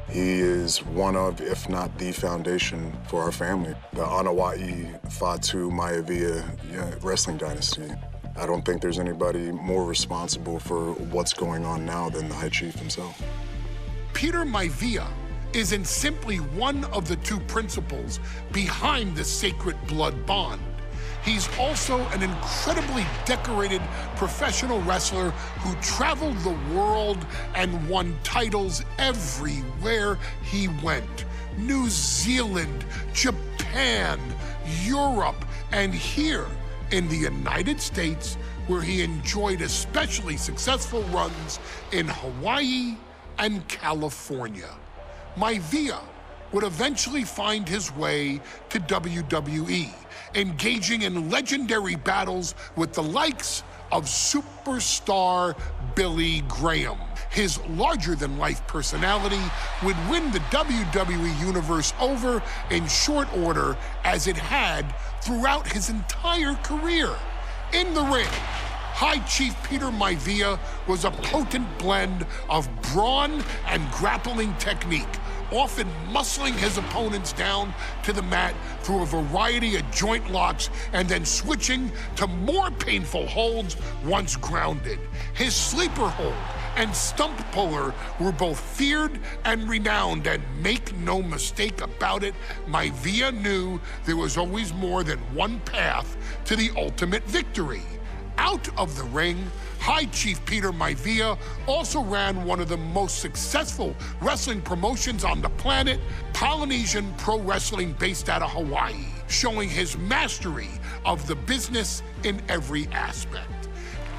He is one of, if not the foundation for our family. The Anoa'i Fatu Maivia wrestling dynasty. I don't think there's anybody more responsible for what's going on now than the High Chief himself. Peter Maivia isn't simply one of the two principals behind the sacred blood bond. He's also an incredibly decorated professional wrestler who traveled the world and won titles everywhere he went. New Zealand, Japan, Europe, and here in the United States, where he enjoyed especially successful runs in Hawaii and California. Maivia would eventually find his way to WWE, engaging in legendary battles with the likes of superstar Billy Graham. His larger-than-life personality would win the WWE Universe over in short order, as it had throughout his entire career. In the ring, High Chief Peter Maivia was a potent blend of brawn and grappling technique, often muscling his opponents down to the mat through a variety of joint locks and then switching to more painful holds once grounded. His sleeper hold and stump puller were both feared and renowned, and make no mistake about it, Maivia knew there was always more than one path to the ultimate victory. Out of the ring, High Chief Peter Maivia also ran one of the most successful wrestling promotions on the planet, Polynesian Pro Wrestling, based out of Hawaii, showing his mastery of the business in every aspect.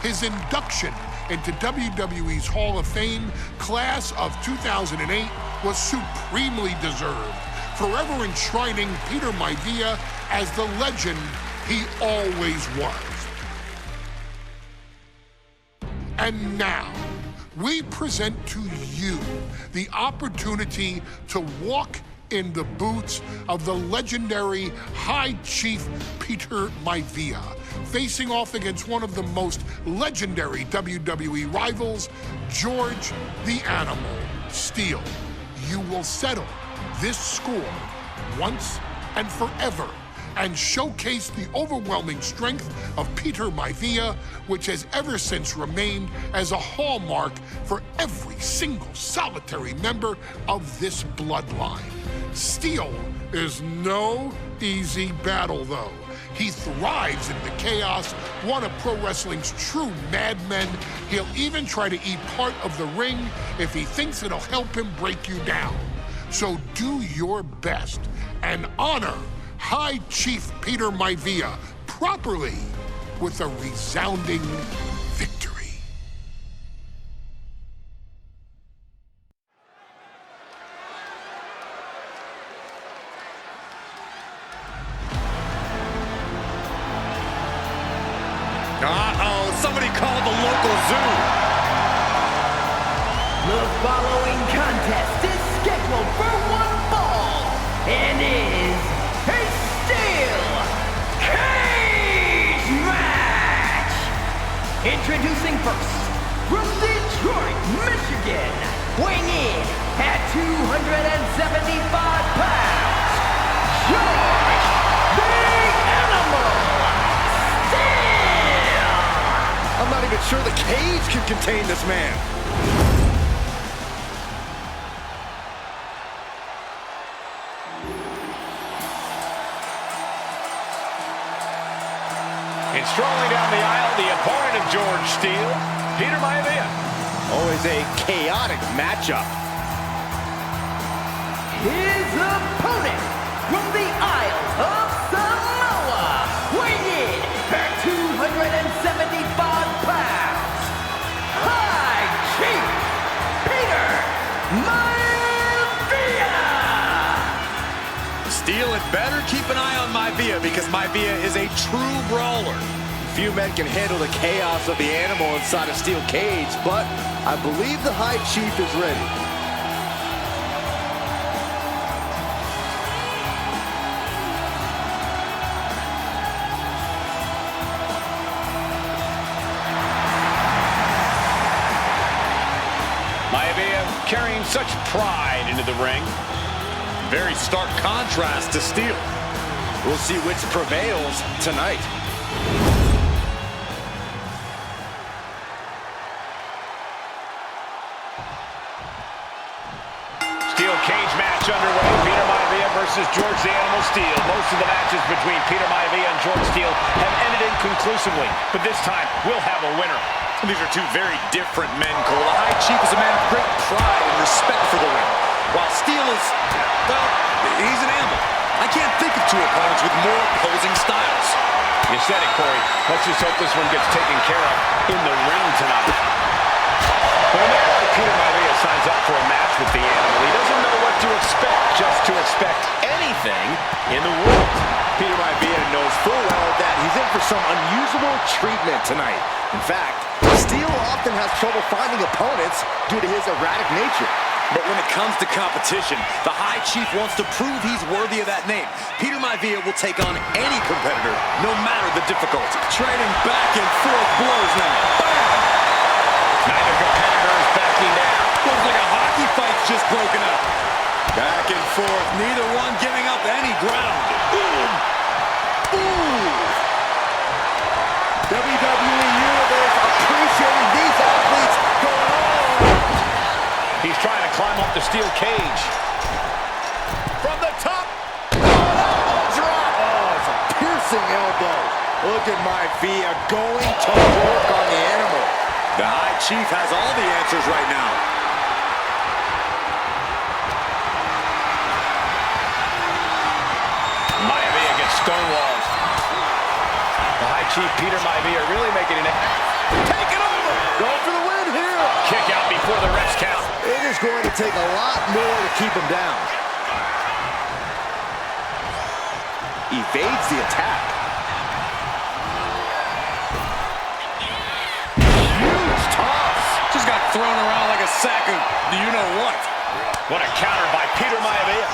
His induction into WWE's Hall of Fame class of 2008 was supremely deserved, forever enshrining Peter Maivia as the legend he always was. And now, we present to you the opportunity to walk in the boots of the legendary High Chief Peter Maivia, facing off against one of the most legendary WWE rivals, George the Animal Steele. You will settle this score once and forever, and showcase the overwhelming strength of Peter Maivia, which has ever since remained as a hallmark for every single solitary member of this bloodline. Steele is no easy battle, though. He thrives in the chaos, one of pro wrestling's true madmen. He'll even try to eat part of the ring if he thinks it'll help him break you down. So do your best and honor High Chief Peter Maivia properly with a resounding victory. Uh-oh, somebody called the local zoo. The following contest is scheduled for one fall and is a steel cage match. Introducing first, from Detroit, Michigan, weighing in at 275 pounds, George the cage can contain this man. And strolling down the aisle, the opponent of George Steele, Peter Maivia. Always a chaotic matchup. His opponent from the Isle of Samoa, weighing in at 275 pounds, High Chief Peter Maivia! Steele had better keep an eye on Maivia because Maivia is a true brawler. Few men can handle the chaos of the animal inside a steel cage, but I believe the High Chief is ready. Maivia carrying such pride into the ring. Very stark contrast to Steele. We'll see which prevails tonight. Steel cage match underway. Peter Maivia versus George the Animal Steele. Most of the matches between Peter Maivia and George Steele have ended inconclusively, but this time we'll have a winner. These are two very different men, Cole. The High Chief is a man of great pride and respect for the ring, while Steele is, well, he's an animal. I can't think of two opponents with more opposing styles. You said it, Corey. Let's just hope this one gets taken care of in the ring tonight. When a man like Peter Maivia signs up for a match with the animal, he doesn't know what to expect, just to expect anything in the world. Peter Maivia knows full well that he's in for some unusual treatment tonight. In fact, Steele often has trouble finding opponents due to his erratic nature. But when it comes to competition, the High Chief wants to prove he's worthy of that name. Peter Maivia will take on any competitor, no matter the difficulty. Trading back and forth blows now. Bam! Neither competitor is backing down. Looks like a hockey fight's just broken up. Back and forth, neither one giving up any ground. Boom! Ooh! WWE Universe appreciating these athletes going on. He's trying to climb up the steel cage. From the top. Oh, drop. Oh, it's a piercing elbow. Look at Maivia going to work on the animal. The High Chief has all the answers right now. Maivia gets stonewalled. The High Chief, Peter Maivia, really making an... Take it over! Going for the win here. Kick out before the ref's count. It is going to take a lot more to keep him down. Evades the attack. Huge toss. Just got thrown around like a sack of you-know-what. What a counter by Peter Maivia.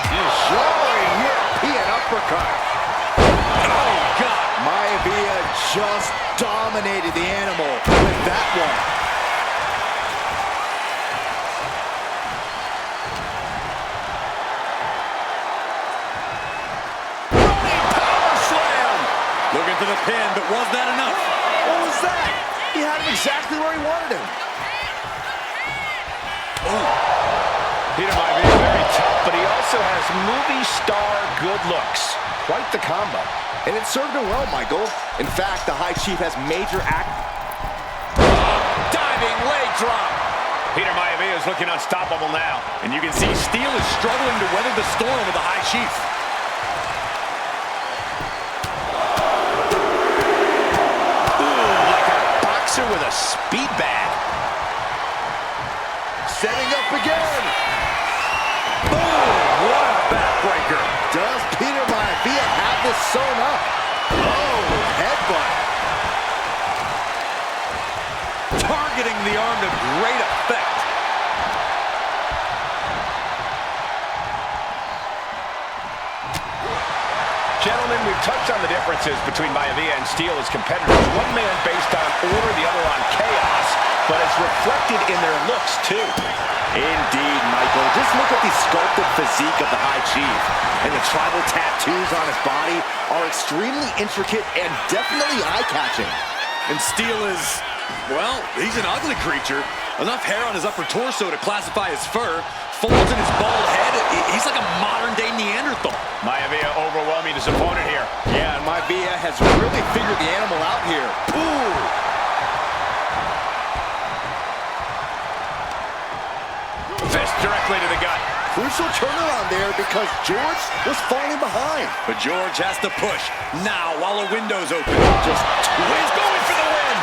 Showing European uppercut. Oh, God. Maivia just dominated the animal with that one. Running power slam. Looking to the pin, but was that enough? What was that? He had him exactly where he wanted him. Peter Maivia very tough, but he also has movie star good looks. Quite the combo. And it served him well, Michael. In fact, the High Chief has major Diving leg drop. Peter Maivia is looking unstoppable now. And you can see Steele is struggling to weather the storm with the High Chief. Ooh, like a boxer with a speed bag. setting up again. Boom! What a backbreaker. Does Peter Maivia have this sewn up? Oh, headbutt. Targeting the arm to great effect. Gentlemen, we've touched on the differences between Maivia and Steele as competitors. One man based on order, the other on chaos, but it's reflected in their looks, too. Indeed, Michael. Just look at the sculpted physique of the High Chief. And the tribal tattoos on his body are extremely intricate and definitely eye-catching. And Steele is Well, he's an ugly creature. Enough hair on his upper torso to classify as fur. Folds in his bald head. He's like a modern-day Neanderthal. Maivia overwhelming his opponent here. Yeah, and Maivia has really figured the animal out here. Ooh! Fist directly to the gut. Crucial turnaround there because George was falling behind. But George has to push now while the window's open. Just He's going for the win.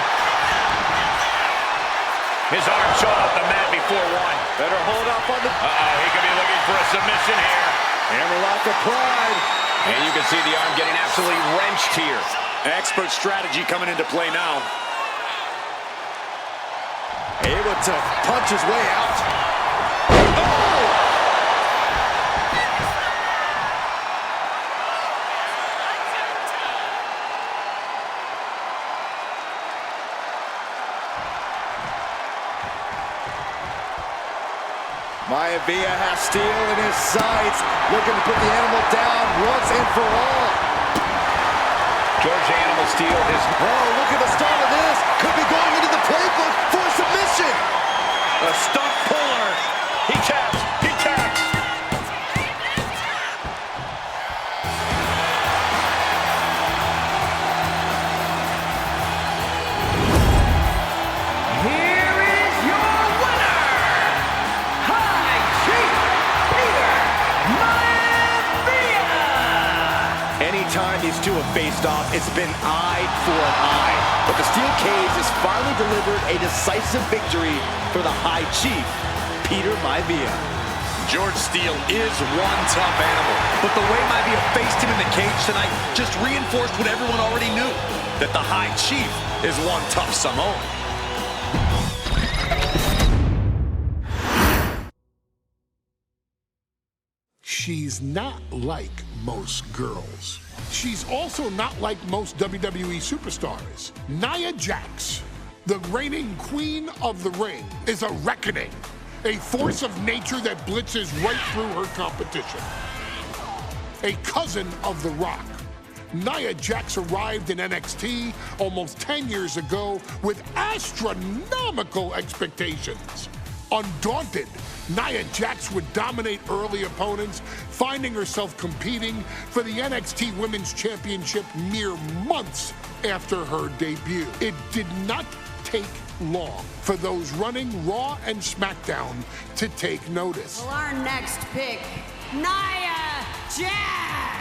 His arm shot off the mat before one. better hold up on the... He could be looking for a submission here. Hammerlock applied. And you can see the arm getting absolutely wrenched here. Expert strategy coming into play now. Able to punch his way out. Maivia has steel in his sights, looking to put the animal down once and for all. George Animal Steel is... Oh, look at the start of this. Could be going into the playbook for a submission. A stump puller. He taps. He taps. Here is your winner, High Chief Peter Maivia! Anytime these two have faced off, it's been eye for an eye. But the steel cage has finally delivered a decisive victory for the High Chief, Peter Maivia. George Steele is one tough animal, but the way Maivia faced him in the cage tonight just reinforced what everyone already knew, that the High Chief is one tough Samoan. She's not like most girls. She's also not like most WWE superstars. Nia Jax, the reigning queen of the ring, is a reckoning, a force of nature that blitzes right through her competition. A cousin of The Rock, Nia Jax arrived in NXT almost 10 years ago with astronomical expectations. Undaunted, Nia Jax would dominate early opponents, finding herself competing for the NXT Women's Championship mere months after her debut. It did not take long for those running Raw and SmackDown to take notice. Well, our next pick, Nia Jax.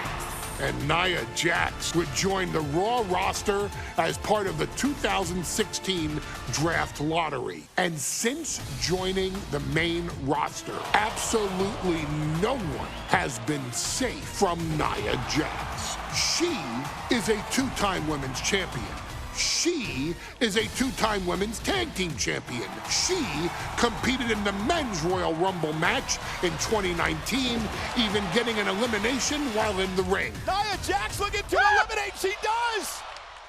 And Nia Jax would join the Raw roster as part of the 2016 Draft Lottery. And since joining the main roster, absolutely no one has been safe from Nia Jax. She is a two-time women's champion. She is a two-time women's tag team champion. She competed in the men's Royal Rumble match in 2019, even getting an elimination while in the ring. Nia Jax looking to eliminate. She does.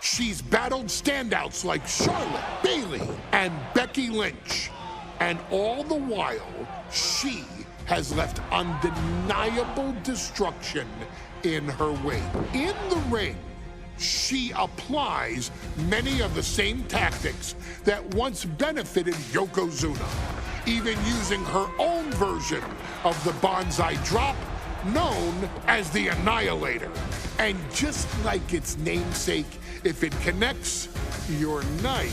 She's battled standouts like Charlotte, Bayley, and Becky Lynch. And all the while, she has left undeniable destruction in her wake. In the ring, she applies many of the same tactics that once benefited Yokozuna, even using her own version of the Bonsai Drop, known as the Annihilator. And just like its namesake, if it connects, your night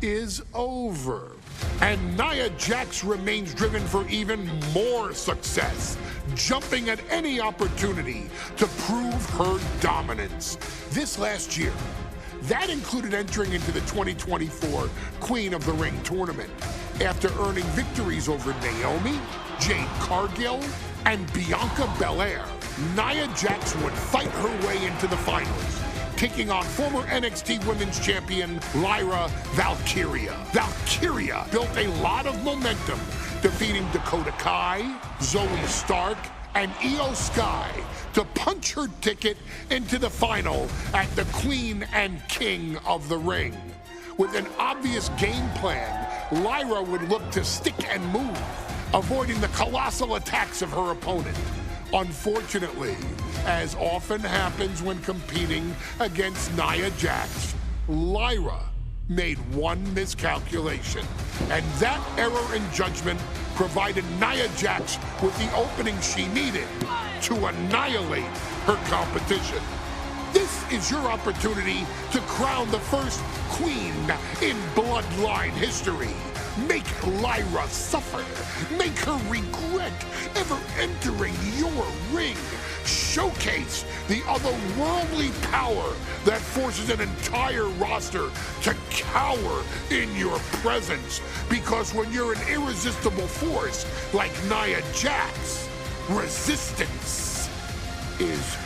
is over. And Nia Jax remains driven for even more success, jumping at any opportunity to prove her dominance. This last year, that included entering into the 2024 Queen of the Ring tournament after earning victories over Naomi, Jade Cargill, and Bianca Belair. Nia Jax would fight her way into the finals, taking on former NXT Women's Champion Lyra Valkyria. Valkyria built a lot of momentum, defeating Dakota Kai, Zoe Stark, and Io Sky to punch her ticket into the final at the Queen and King of the Ring. With an obvious game plan, Lyra would look to stick and move, avoiding the colossal attacks of her opponent. Unfortunately, as often happens when competing against Nia Jax, Lyra made one miscalculation, and that error in judgment provided Nia Jax with the opening she needed to annihilate her competition. This is your opportunity to crown the first queen in Bloodline history. Make Lyra suffer. Make her regret ever entering your ring. Showcase the otherworldly power that forces an entire roster to cower in your presence. Because when you're an irresistible force like Nia Jax, resistance is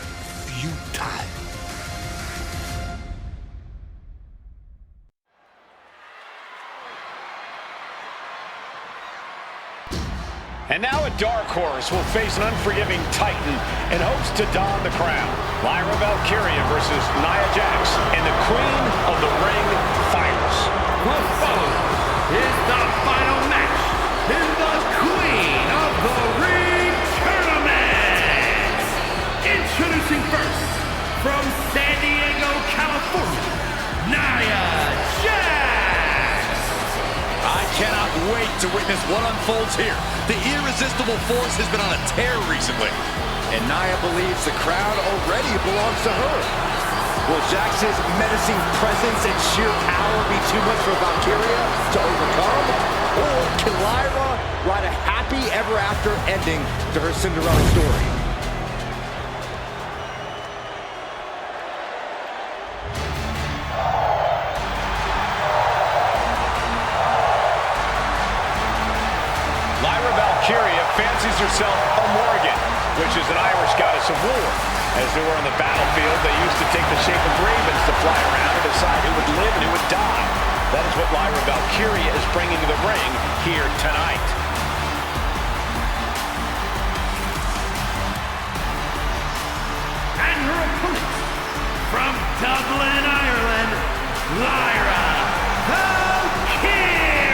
futile. And now a dark horse will face an unforgiving titan in hopes to don the crown. Lyra Valkyria versus Nia Jax in the Queen of the Ring finals. What follows is the final match in the Queen of the Ring tournament. Introducing first, from San Diego, California, Nia Jax. I cannot wait to witness what unfolds here. The irresistible force has been on a tear recently. And Nia believes the crown already belongs to her. Will Jax's menacing presence and sheer power be too much for Valkyria to overcome? Or can Lyra write a happy ever after ending to her Cinderella story? Valkyria fancies herself a Morgan, which is an Irish goddess of war. As they were on the battlefield, they used to take the shape of ravens to fly around and decide who would live and who would die. That is what Lyra Valkyria is bringing to the ring here tonight. And her opponent, from Dublin, Ireland, Lyra Valkyria.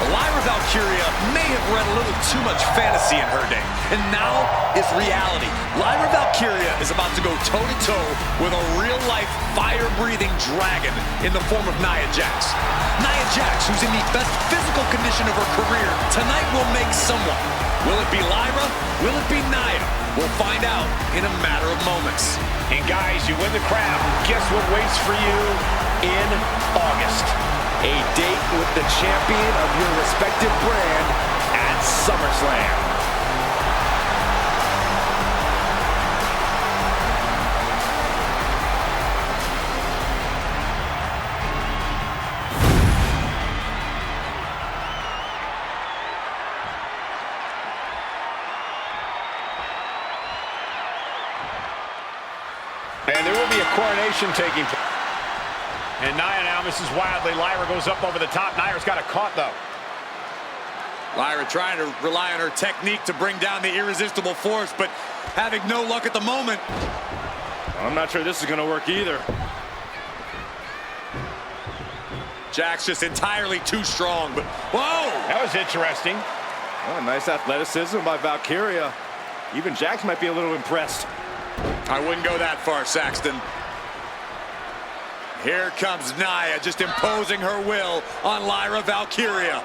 Lyra Valkyria may have read a little too much fantasy in her day, and now is reality. Lyra Valkyria is about to go toe-to-toe with a real-life, fire-breathing dragon in the form of Nia Jax. Nia Jax, who's in the best physical condition of her career, tonight will make someone. Will it be Lyra? Will it be Nia? We'll find out in a matter of moments. And guys, you win the crown. Guess what waits for you in August? A date with the champion of your respective brand at SummerSlam. And there will be a coronation taking place. And Nia now misses wildly. Lyra goes up over the top. Nia's got it caught, though. Lyra trying to rely on her technique to bring down the irresistible force, but having no luck at the moment. I'm not sure this is going to work either. Jax just entirely too strong, but whoa! That was interesting. Oh, nice athleticism by Valkyria. Even Jax might be a little impressed. I wouldn't go that far, Saxton. Here comes Nia, just imposing her will on Lyra Valkyria.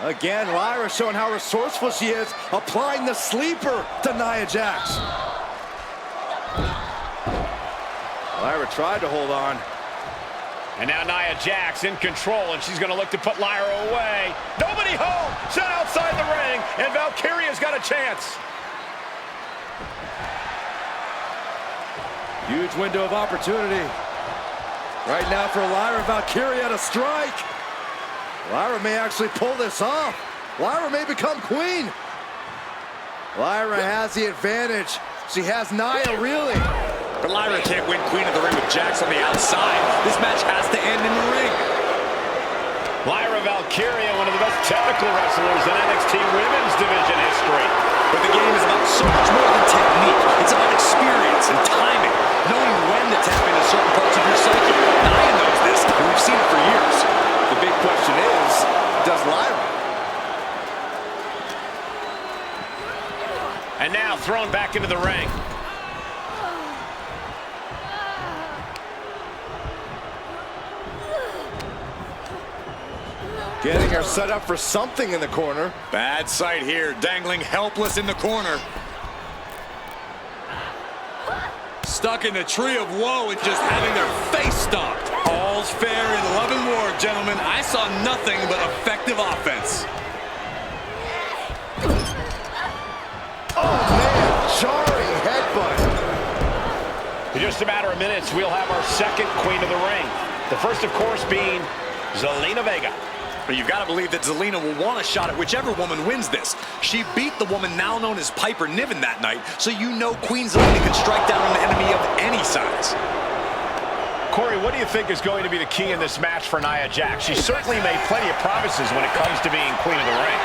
Again, Lyra showing how resourceful she is, applying the sleeper to Nia Jax. Lyra tried to hold on. And now Nia Jax in control, and she's going to look to put Lyra away. Nobody home! Set outside the ring, and Valkyria's got a chance. Huge window of opportunity. Right now for Lyra Valkyria to strike. Lyra may actually pull this off. Lyra may become queen. Lyra has the advantage. She has Nia reeling. But Lyra can't win Queen of the Ring with Jax on the outside. This match has to end in the ring. Lyra Valkyria, one of the best technical wrestlers in NXT Women's Division history. But the game is about so much more than technique. It's about experience and timing, knowing when to tap into certain parts of your psyche. Nia knows this, and we've seen it for years. The big question is, does Lyra? And now thrown back into the ring. Getting her set up for something in the corner. Bad sight here, dangling helpless in the corner. Stuck in the tree of woe and just having their face stomped. All's fair in love and war, gentlemen. I saw nothing but effective offense. Oh, man, jarring headbutt. In just a matter of minutes, we'll have our second Queen of the Ring. The first, of course, being Zelina Vega. But you've got to believe that Zelina will want a shot at whichever woman wins this. She beat the woman now known as Piper Niven that night, so you know Queen Zelina can strike down an enemy of any size. Corey, what do you think is going to be the key in this match for Nia Jax? She certainly made plenty of promises when it comes to being Queen of the Ring.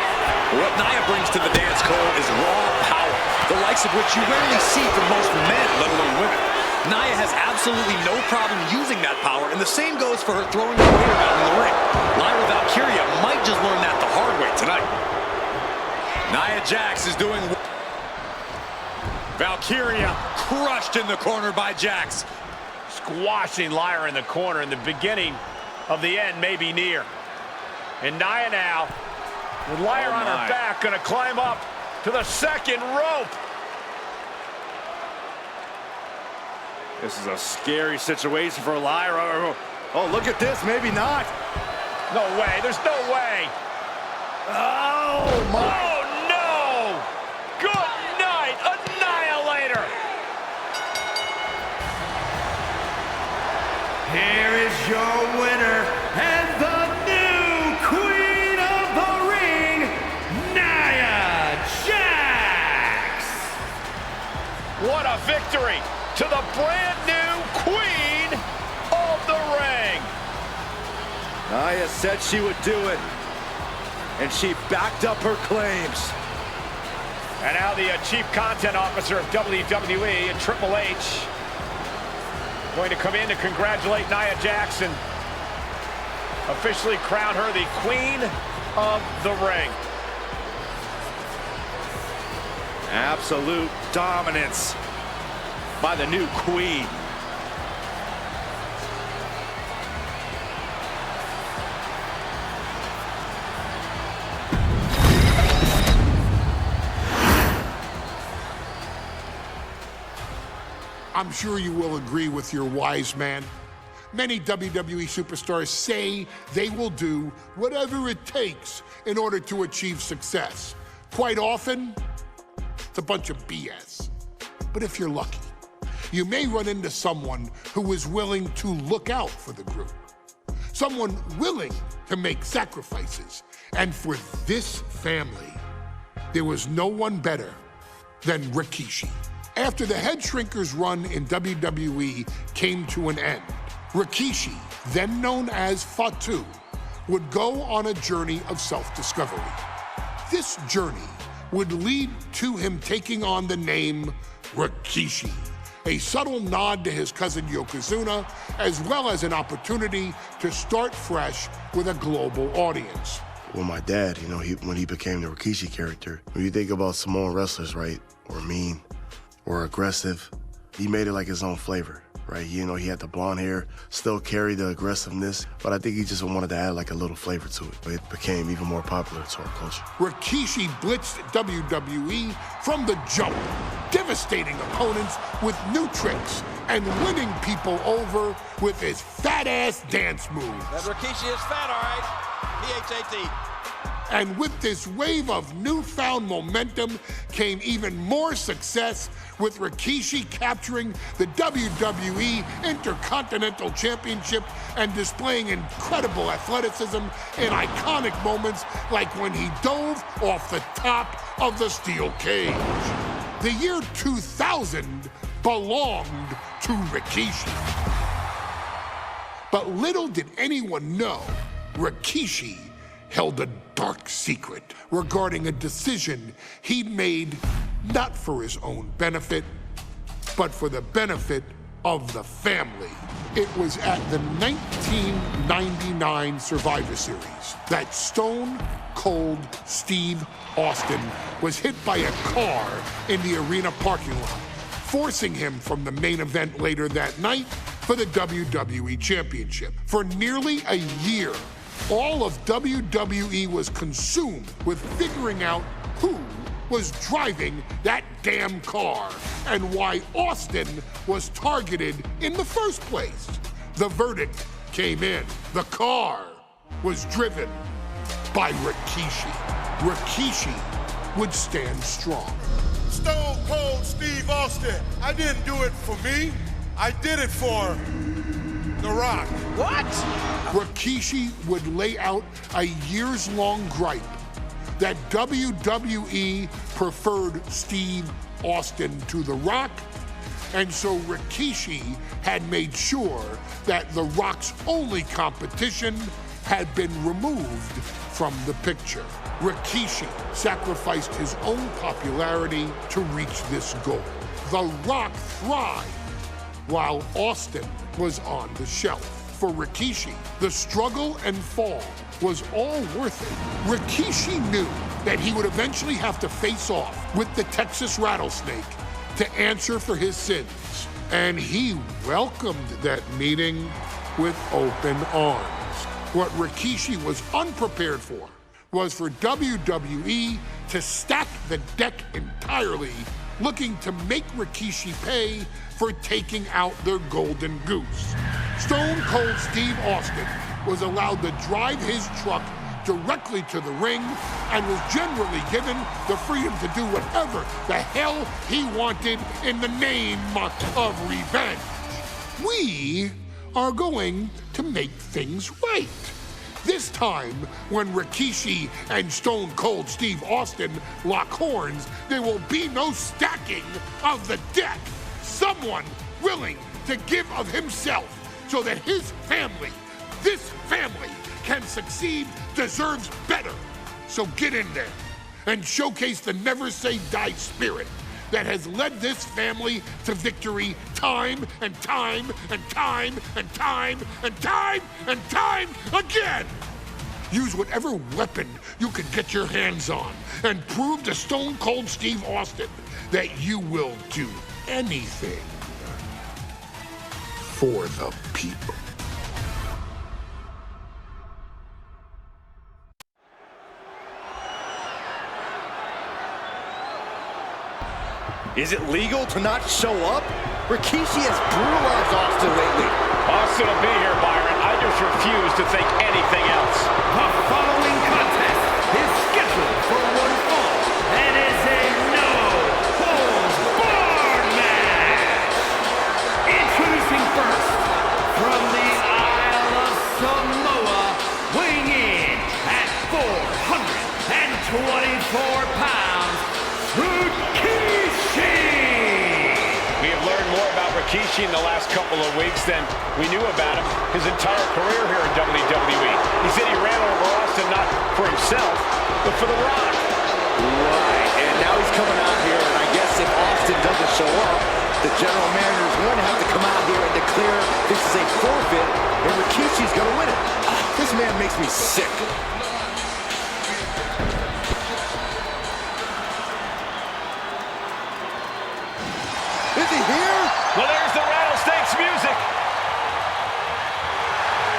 What Nia brings to the dance, Cole, is raw power, the likes of which you rarely see from most men, let alone women. Nia has absolutely no problem using that power, and the same goes for her throwing her weight around in the ring. Lyra Valkyria might just learn that the hard way tonight. Nia Jax is doing... Valkyria crushed in the corner by Jax. Squashing Lyra in the corner, and the beginning of the end may be near. And Nia now, with Lyra on her back, going to climb up to the second rope. This is a scary situation for Lyra. Oh, look at this. Maybe not. No way. There's no way. Oh, my. Oh, no. Good night. Annihilator. Here is your winner and the new Queen of the Ring, Nia Jax. What a victory to the brand new Queen of the Ring. Nia said she would do it, and she backed up her claims. And now the Chief Content Officer of WWE and Triple H going to come in to congratulate Nia Jax and officially crown her the Queen of the Ring. Absolute dominance by the new Queen. I'm sure you will agree with your wise man. Many WWE superstars say they will do whatever it takes in order to achieve success. Quite often, it's a bunch of BS. But if you're lucky, you may run into someone who is willing to look out for the group. Someone willing to make sacrifices. And for this family, there was no one better than Rikishi. After the Head Shrinkers run in WWE came to an end, Rikishi, then known as Fatu, would go on a journey of self-discovery. This journey would lead to him taking on the name Rikishi, a subtle nod to his cousin Yokozuna, as well as an opportunity to start fresh with a global audience. Well, my dad, you know, when he became the Rikishi character, when you think about Samoan wrestlers, right, or mean, or aggressive, he made it like his own flavor, right? You know, he had the blonde hair, still carried the aggressiveness, but I think he just wanted to add like a little flavor to it. It became even more popular to our culture. Rikishi blitzed WWE from the jump, devastating opponents with new tricks and winning people over with his fat-ass dance moves. That Rikishi is fat, all right. P-H-A-T. And with this wave of newfound momentum came even more success, with Rikishi capturing the WWE Intercontinental Championship and displaying incredible athleticism in iconic moments like when he dove off the top of the steel cage. The year 2000 belonged to Rikishi. But little did anyone know, Rikishi held a dark secret regarding a decision he'd made not for his own benefit, but for the benefit of the family. It was at the 1999 Survivor Series that Stone Cold Steve Austin was hit by a car in the arena parking lot, forcing him from the main event later that night for the WWE Championship. For nearly a year, All of WWE was consumed with figuring out who was driving that damn car and why Austin was targeted in the first place. The verdict came in. The car was driven by Rikishi. Rikishi would stand strong. Stone Cold Steve Austin. I didn't do it for me. I did it for The Rock. What? Rikishi would lay out a years-long gripe that WWE preferred Steve Austin to The Rock, and so Rikishi had made sure that The Rock's only competition had been removed from the picture. Rikishi sacrificed his own popularity to reach this goal. The Rock thrived while Austin was on the shelf. For Rikishi, the struggle and fall was all worth it. Rikishi knew that he would eventually have to face off with the Texas Rattlesnake to answer for his sins, and he welcomed that meeting with open arms. What Rikishi was unprepared for was for WWE to stack the deck entirely, looking to make Rikishi pay for taking out their golden goose. Stone Cold Steve Austin was allowed to drive his truck directly to the ring and was generally given the freedom to do whatever the hell he wanted in the name of revenge. We are going to make things right. This time, when Rikishi and Stone Cold Steve Austin lock horns, there will be no stacking of the deck. Someone willing to give of himself so that his family, this family, can succeed, deserves better. So get in there and showcase the never say die spirit that has led this family to victory time and time and time and time and time and time again. Use whatever weapon you can get your hands on and prove to Stone Cold Steve Austin that you will do anything for the people. Is it legal to not show up? Rikishi has brutalized Austin lately. Austin will be here, Byron. I just refuse to think anything else. The following contest is scheduled for one fall and is a no-holds-barred match. Introducing first, from the Isle of Samoa, weighing in at 424 pounds, We have learned more about Rikishi in the last couple of weeks than we knew about him his entire career here in WWE. He said he ran over Austin not for himself, but for The Rock. Right, and now he's coming out here, and I guess if Austin doesn't show up, the general manager is going to have to come out here and declare this is a forfeit, and Rikishi's going to win it. This man makes me sick. Is he here? Well, there's the Rattlesnake's music.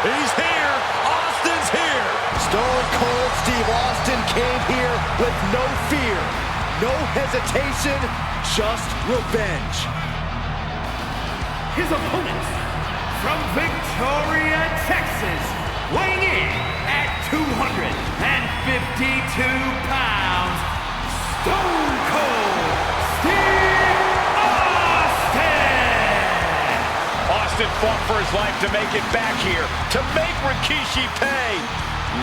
He's here. Austin's here. Stone Cold Steve Austin came here with no fear, no hesitation, just revenge. His opponent, from Victoria, Texas, weighing in at 252 pounds, Stone Cold Steve Austin! Austin fought for his life to make it back here, to make Rikishi pay.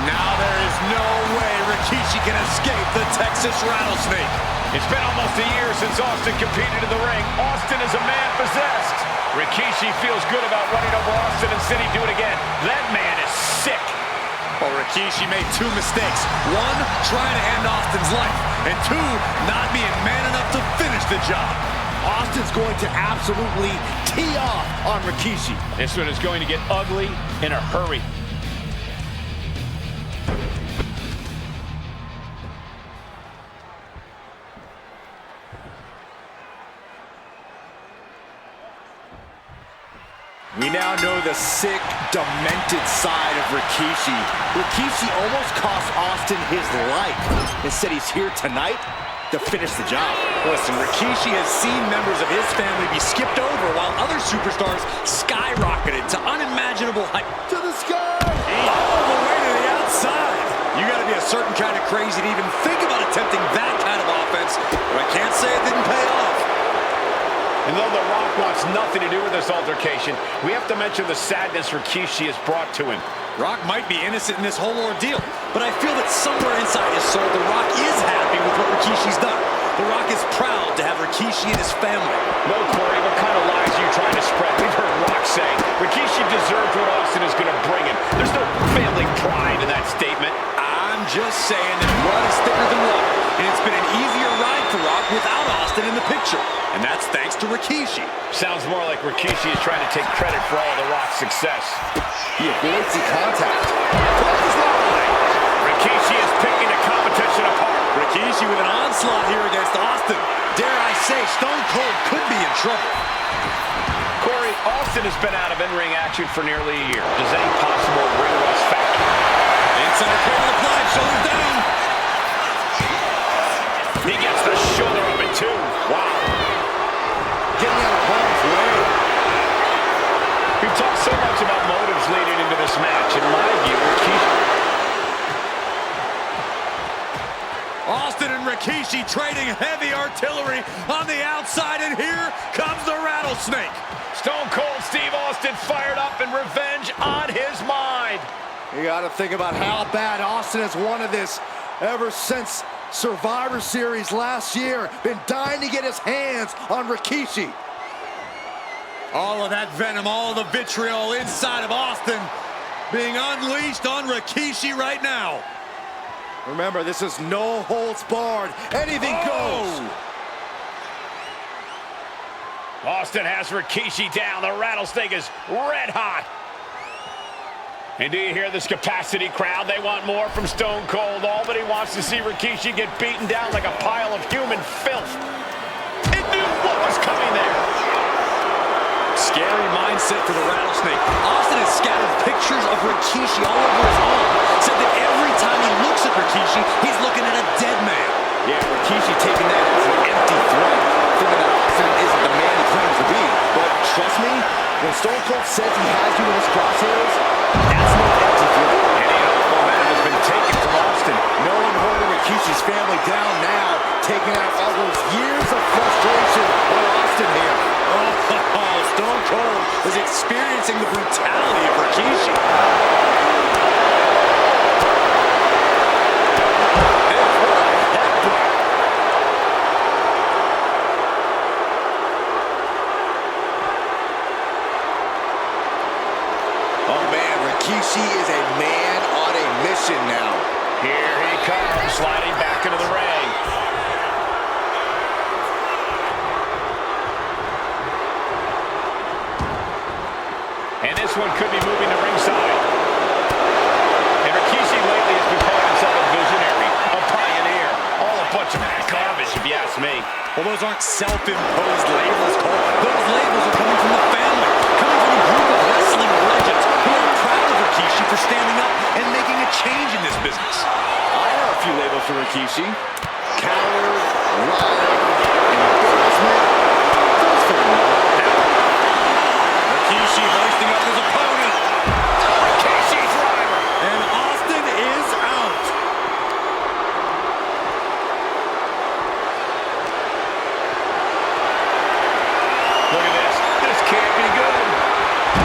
Now there is no way Rikishi can escape the Texas Rattlesnake. It's been almost a year since Austin competed in the ring. Austin is a man possessed. Rikishi feels good about running over Austin and said he'd do it again. That man is sick. Well, Rikishi made two mistakes. One, trying to end Austin's life. And two, not being man enough to finish the job. Austin's going to absolutely tee off on Rikishi. This one is going to get ugly in a hurry. We now know the sick, demented side of Rikishi. Rikishi almost cost Austin his life. Instead, he's here tonight to finish the job. Listen, Rikishi has seen members of his family be skipped over while other superstars skyrocketed to unimaginable height. To the sky! All the way to the outside. You gotta be a certain kind of crazy to even think about attempting that kind of offense, but I can't say it didn't pay off. And though The Rock wants nothing to do with this altercation, we have to mention the sadness Rikishi has brought to him. Rock might be innocent in this whole ordeal, but I feel that somewhere inside his soul, The Rock is happy with what Rikishi's done. The Rock is proud to have Rikishi and his family. No, Corey, what kind of lies are you trying to spread? We've heard Rock say Rikishi deserves what Austin is going to bring him. There's no family pride in that statement. I'm just saying that blood is thicker than water, and it's been an easier ride for Rock without Austin in the picture. And that's thanks to Rikishi. Sounds more like Rikishi is trying to take credit for all the Rock's success. He avoids the contact. Rikishi is picking the competition apart. Rikishi with an onslaught here against Austin. Dare I say, Stone Cold could be in trouble. Corey, Austin has been out of in-ring action for nearly a year. Does any possible ring rust factor? Inside cradle applied, shoulders down. He gets the shoulder up at 2. Wow. Getting out of harm's way. We've talked so much about motives leading into this match. In my view, Rikishi... Austin and Rikishi trading heavy artillery on the outside, and here comes the rattlesnake. Stone Cold Steve Austin fired up and revenge on his mind. You got to think about how bad Austin has wanted this ever since Survivor Series last year. Been dying to get his hands on Rikishi. All of that venom, all the vitriol inside of Austin being unleashed on Rikishi right now. Remember, this is no holds barred. Anything goes. Austin has Rikishi down. The rattlesnake is red hot. And do you hear this capacity crowd? They want more from Stone Cold. All that he wants to see Rikishi get beaten down like a pile of human filth. It knew what was coming there. Scary mindset for the rattlesnake. Austin has scattered pictures of Rikishi all over his arm. Said that every time he looks at Rikishi, he's looking at a dead man. Yeah, Rikishi taking that as an empty threat, thinking that Austin isn't the man he claims to be. But trust me, when Stone Cold says he has you in his crosshairs, that's no empty threat. Any momentum has been taken from Austin. No one holding Rikishi's family down now, taking out all those years of frustration on Austin here. Oh, Stone Cold is experiencing the brutality of Rikishi. Rikishi is a man on a mission now. Here he comes, sliding back into the ring. And this one could be moving to ringside. And Rikishi lately has been calling himself a visionary, a pioneer. All a bunch of garbage, if you ask me. Well, those aren't self-imposed labels, Cole. Those labels are coming from the family, coming from a group of wrestling legends who are proud of Rikishi for standing up and making a change in this business. I have a few labels for Rikishi. Coward, liar, embarrassment. Those for me. Rikishi hoisting up his opponent. Rikishi driver. And Austin is out. Look at this. This can't be good.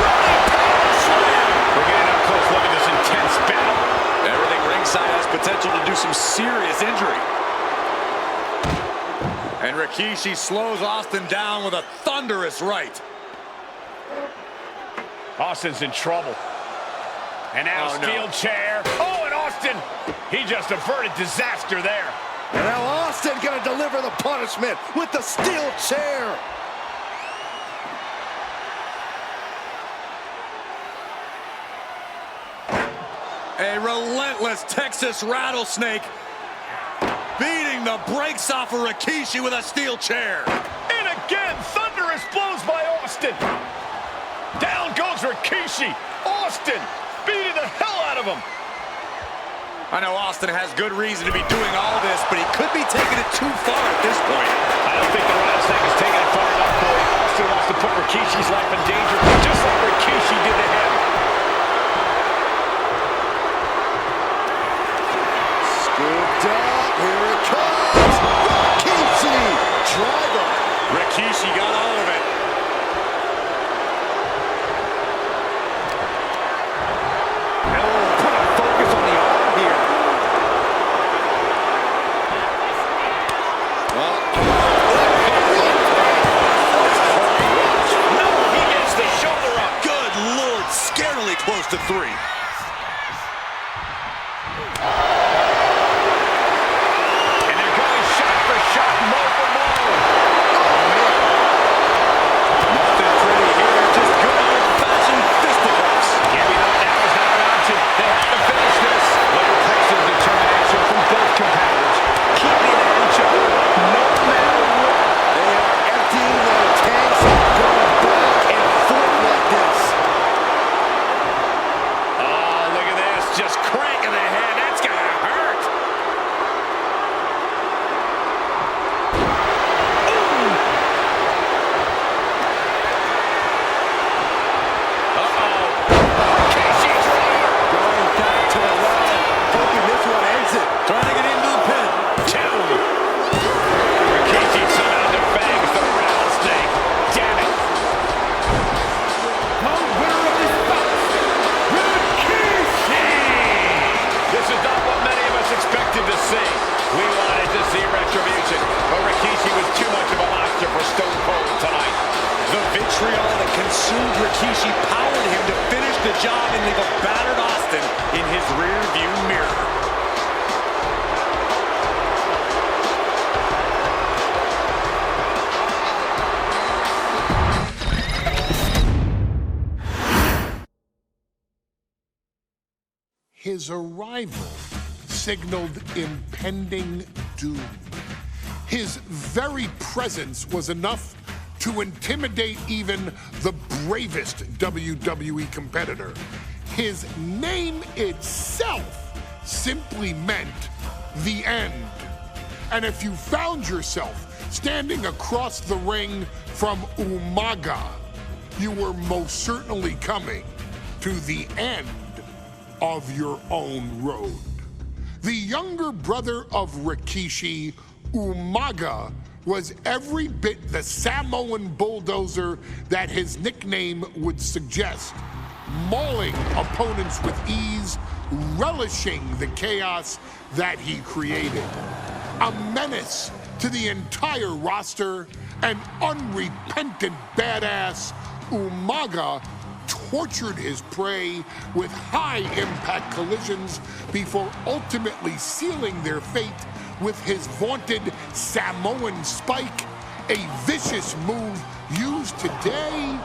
Running power slam. We're getting up close. Look at this intense battle. Everything ringside has potential to do some serious injury. And Rikishi slows Austin down with a thunderous right. Austin's in trouble. And now steel chair. Oh, and Austin, he just averted disaster there. And now Austin gonna deliver the punishment with the steel chair. A relentless Texas rattlesnake beating the brakes off of Rikishi with a steel chair. And again, thunderous blows by Austin. Down goes Rikishi. Austin beating the hell out of him. I know Austin has good reason to be doing all this, but he could be taking it too far at this point. I don't think the rattlesnake is taking it far enough, Corey. Austin wants to put Rikishi's life in danger, just like Rikishi did to him. Scooped up, here it comes! Rikishi! Driver! Rikishi got all of it. Put a focus on the arm here. No, he gets the shoulder up. Good Lord, scarily close to 3. And they're going shot for shot, blow for blow. Nothing pretty here, just good old-fashioned fisticuffs. Yeah, we know now is not an option. They have to finish this. What impressive determination from both competitors. Keeping at each other no matter what. They are emptying their tanks and going back and forth like this. Oh, look at this. Just cranking the head. That's going to hurt. Rikishi's right. Going back to the well, hoping this one ends it. Trying to get into the pin. 2. Rikishi somehow defangs the rattlesnake. Damn it. The winner of this bout, Rikishi! This is not what many of us expected to see. We wanted to see retribution, but Rikishi was too much of a monster for Stone Cold tonight. The vitriol that consumed Rikishi powered him to finish the job and leave a battered Austin in his rear-view mirror. His arrival signaled impending doom. His very presence was enough to intimidate even the bravest WWE competitor. His name itself simply meant the end. And if you found yourself standing across the ring from Umaga, you were most certainly coming to the end of your own road. The younger brother of Rikishi, Umaga, was every bit the Samoan bulldozer that his nickname would suggest, mauling opponents with ease, relishing the chaos that he created. A menace to the entire roster, an unrepentant badass, Umaga tortured his prey with high-impact collisions before ultimately sealing their fate with his vaunted Samoan spike, a vicious move used today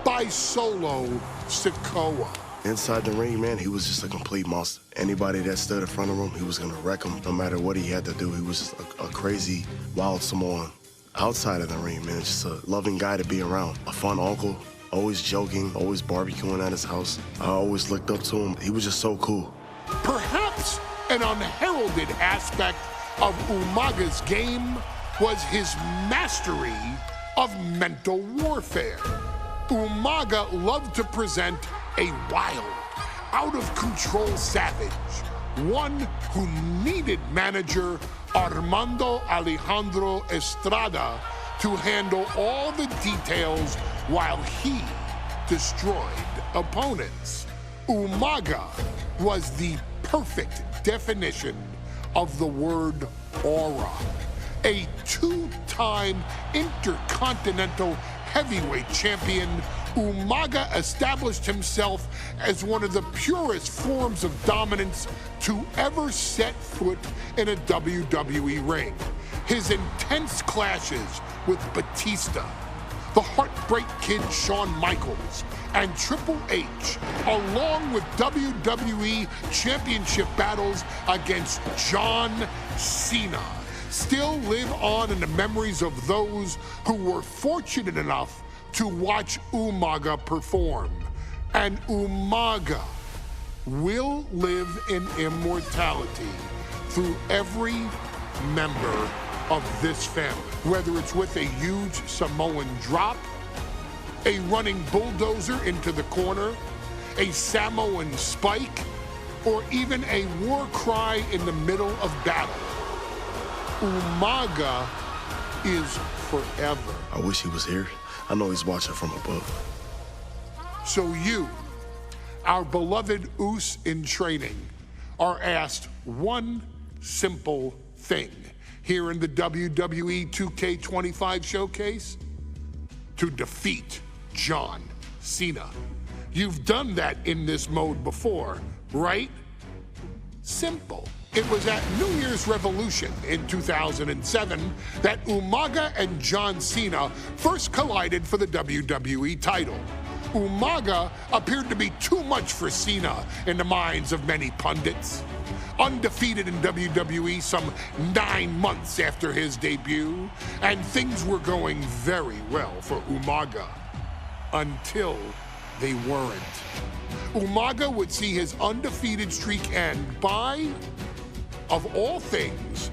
by Solo Sikoa. Inside the ring, man, he was just a complete monster. Anybody that stood in front of him, he was gonna wreck him no matter what he had to do. He was just a crazy, wild Samoan. Outside of the ring, man, just a loving guy to be around. A fun uncle, always joking, always barbecuing at his house. I always looked up to him. He was just so cool. Perhaps an unheralded aspect of Umaga's game was his mastery of mental warfare. Umaga loved to present a wild, out-of-control savage, one who needed manager Armando Alejandro Estrada to handle all the details while he destroyed opponents. Umaga was the perfect definition of the word aura. A two-time intercontinental heavyweight champion, Umaga established himself as one of the purest forms of dominance to ever set foot in a WWE ring. His intense clashes with Batista, the Heartbreak Kid Shawn Michaels, and Triple H, along with WWE Championship battles against John Cena, still live on in the memories of those who were fortunate enough to watch Umaga perform. And Umaga will live in immortality through every member of this family. Whether it's with a huge Samoan drop, a running bulldozer into the corner, a Samoan spike, or even a war cry in the middle of battle. Umaga is forever. I wish he was here. I know he's watching from above. So you, our beloved Us in training, are asked one simple thing here in the WWE 2K25 showcase: to defeat John Cena. You've done that in this mode before, right? Simple. It was at New Year's Revolution in 2007 that Umaga and John Cena first collided for the WWE title. Umaga appeared to be too much for Cena in the minds of many pundits. Undefeated in WWE some 9 months after his debut, and things were going very well for Umaga. Until they weren't. Umaga would see his undefeated streak end by, of all things,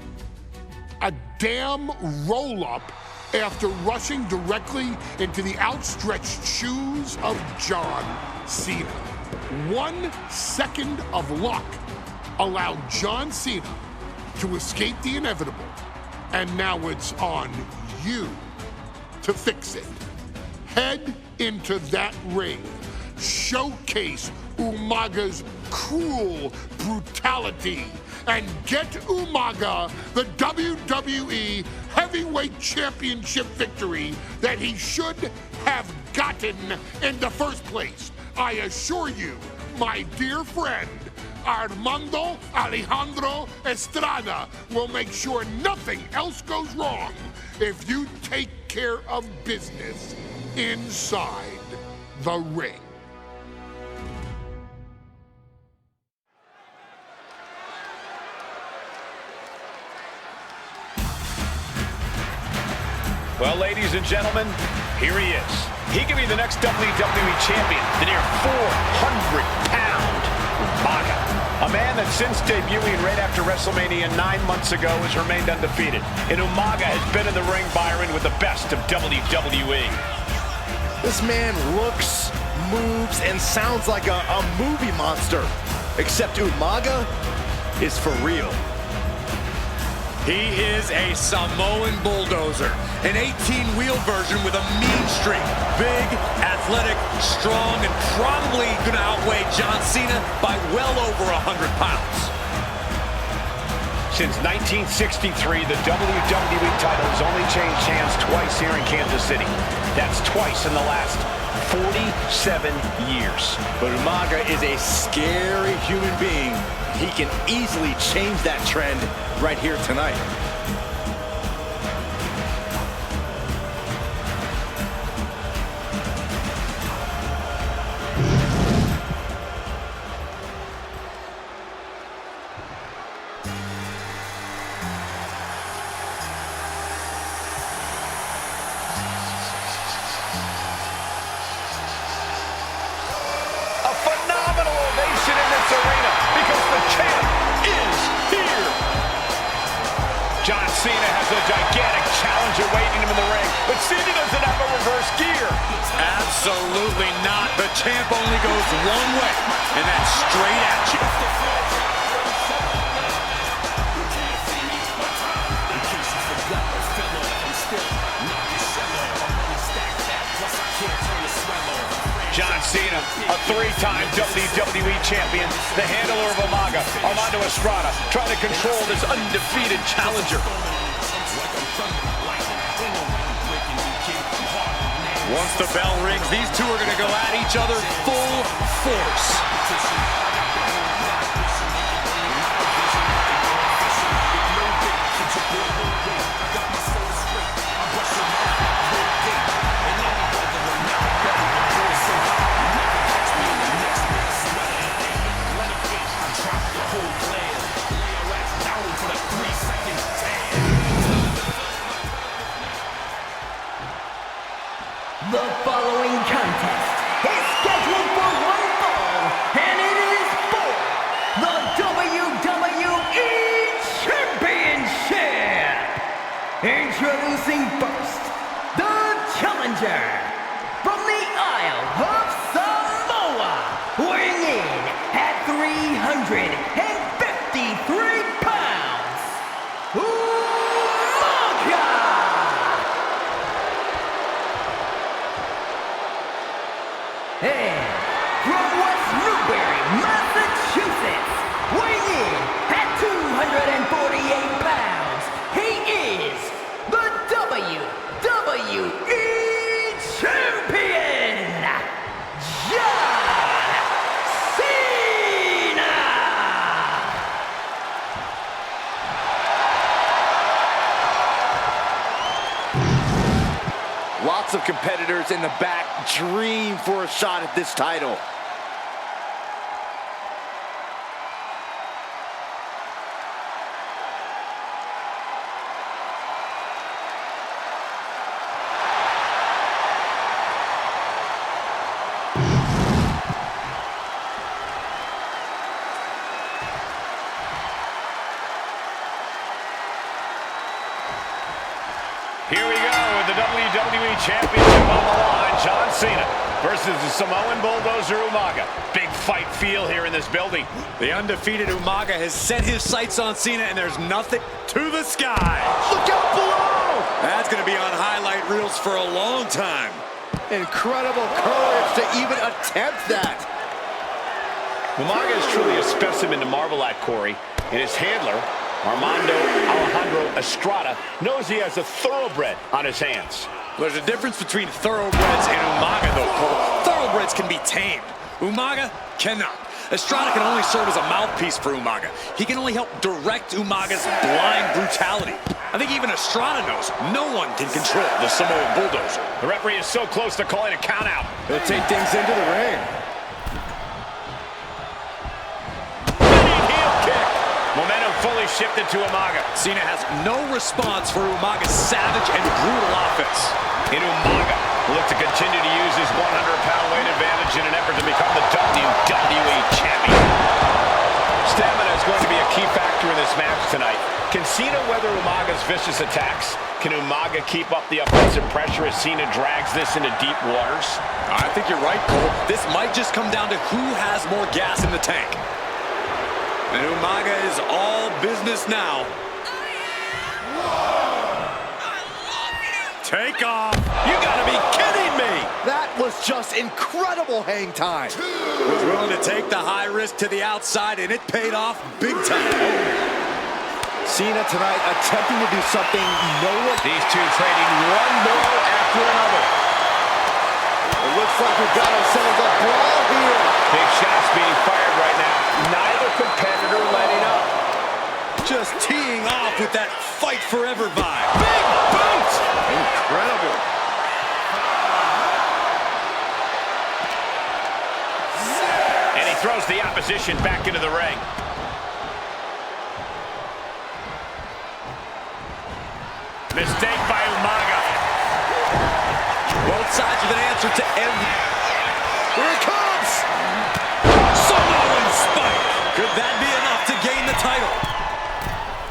a damn roll-up after rushing directly into the outstretched shoes of John Cena. 1 second of luck allowed John Cena to escape the inevitable, and now it's on you to fix it. Head into that ring, showcase Umaga's cruel brutality, and get Umaga the WWE Heavyweight Championship victory that he should have gotten in the first place. I assure you, my dear friend, Armando Alejandro Estrada will make sure nothing else goes wrong if you take care of business inside the ring. Well, ladies and gentlemen, here he is. He can be the next WWE champion, the near 400-pound Umaga. A man that since debuting right after WrestleMania 9 months ago has remained undefeated. And Umaga has been in the ring, Byron, with the best of WWE. This man looks, moves, and sounds like a movie monster. Except Umaga is for real. He is a Samoan bulldozer, an 18-wheel version with a mean streak. Big, athletic, strong, and probably gonna outweigh John Cena by well over 100 pounds. Since 1963, the WWE title has only changed hands twice here in Kansas City. That's twice in the last 47 years. But Umaga is a scary human being. He can easily change that trend right here tonight. John Cena has a gigantic challenger waiting him in the ring, but Cena doesn't have a reverse gear. Absolutely not. The champ only goes one way, and that's straight at you. John Cena, a 3-time WWE champion, the handler of Umaga, Armando Estrada, trying to control this undefeated challenger. Once the bell rings, these two are going to go at each other full force. The following contest is scheduled for challenger, from the Isle of Samoa, weighing in at 353 pounds, Umaga! And from West Newbury, Massachusetts, weighing in at 248 pounds, he is the WWE Champion, John Cena! Lots of competitors in the back dream for a shot at this title. Here we go with the WWE Championship on the line. John Cena versus the Samoan Bulldozer Umaga. Big fight feel here in this building. The undefeated Umaga has set his sights on Cena, and there's nothing to the sky. Look out below! That's going to be on highlight reels for a long time. Incredible courage to even attempt that. Umaga is truly a specimen to marvel at, Corey. And his handler, Armando Alejandro Estrada, knows he has a thoroughbred on his hands. There's a difference between thoroughbreds and Umaga, though, Cole. Thoroughbreds can be tamed. Umaga cannot. Estrada can only serve as a mouthpiece for Umaga. He can only help direct Umaga's blind brutality. I think even Estrada knows no one can control the Samoan Bulldozer. The referee is so close to calling a countout. They'll take things into the ring. Momentum fully shifted to Umaga. Cena has no response for Umaga's savage and brutal offense. And Umaga will look to continue to use his 100-pound weight advantage in an effort to become the WWE Champion. Stamina is going to be a key factor in this match tonight. Can Cena weather Umaga's vicious attacks? Can Umaga keep up the offensive pressure as Cena drags this into deep waters? I think you're right, Cole. This might just come down to who has more gas in the tank. And Umaga is all business now. Take off. You gotta be kidding me. That was just incredible hang time. Was willing to take the high risk to the outside, and it paid off big time. Cena tonight attempting to do something no one... These two trading one blow after another. It looks like we've got ourselves a brawl here. Big shots being fired right now. Neither competitor letting up. Just teeing off with that fight forever vibe. Big boot! Incredible. And he throws the opposition back into the ring. Mistake by Umaga. Both sides with an answer to every... Here it comes! Samoan spike! Could that be enough to gain the title?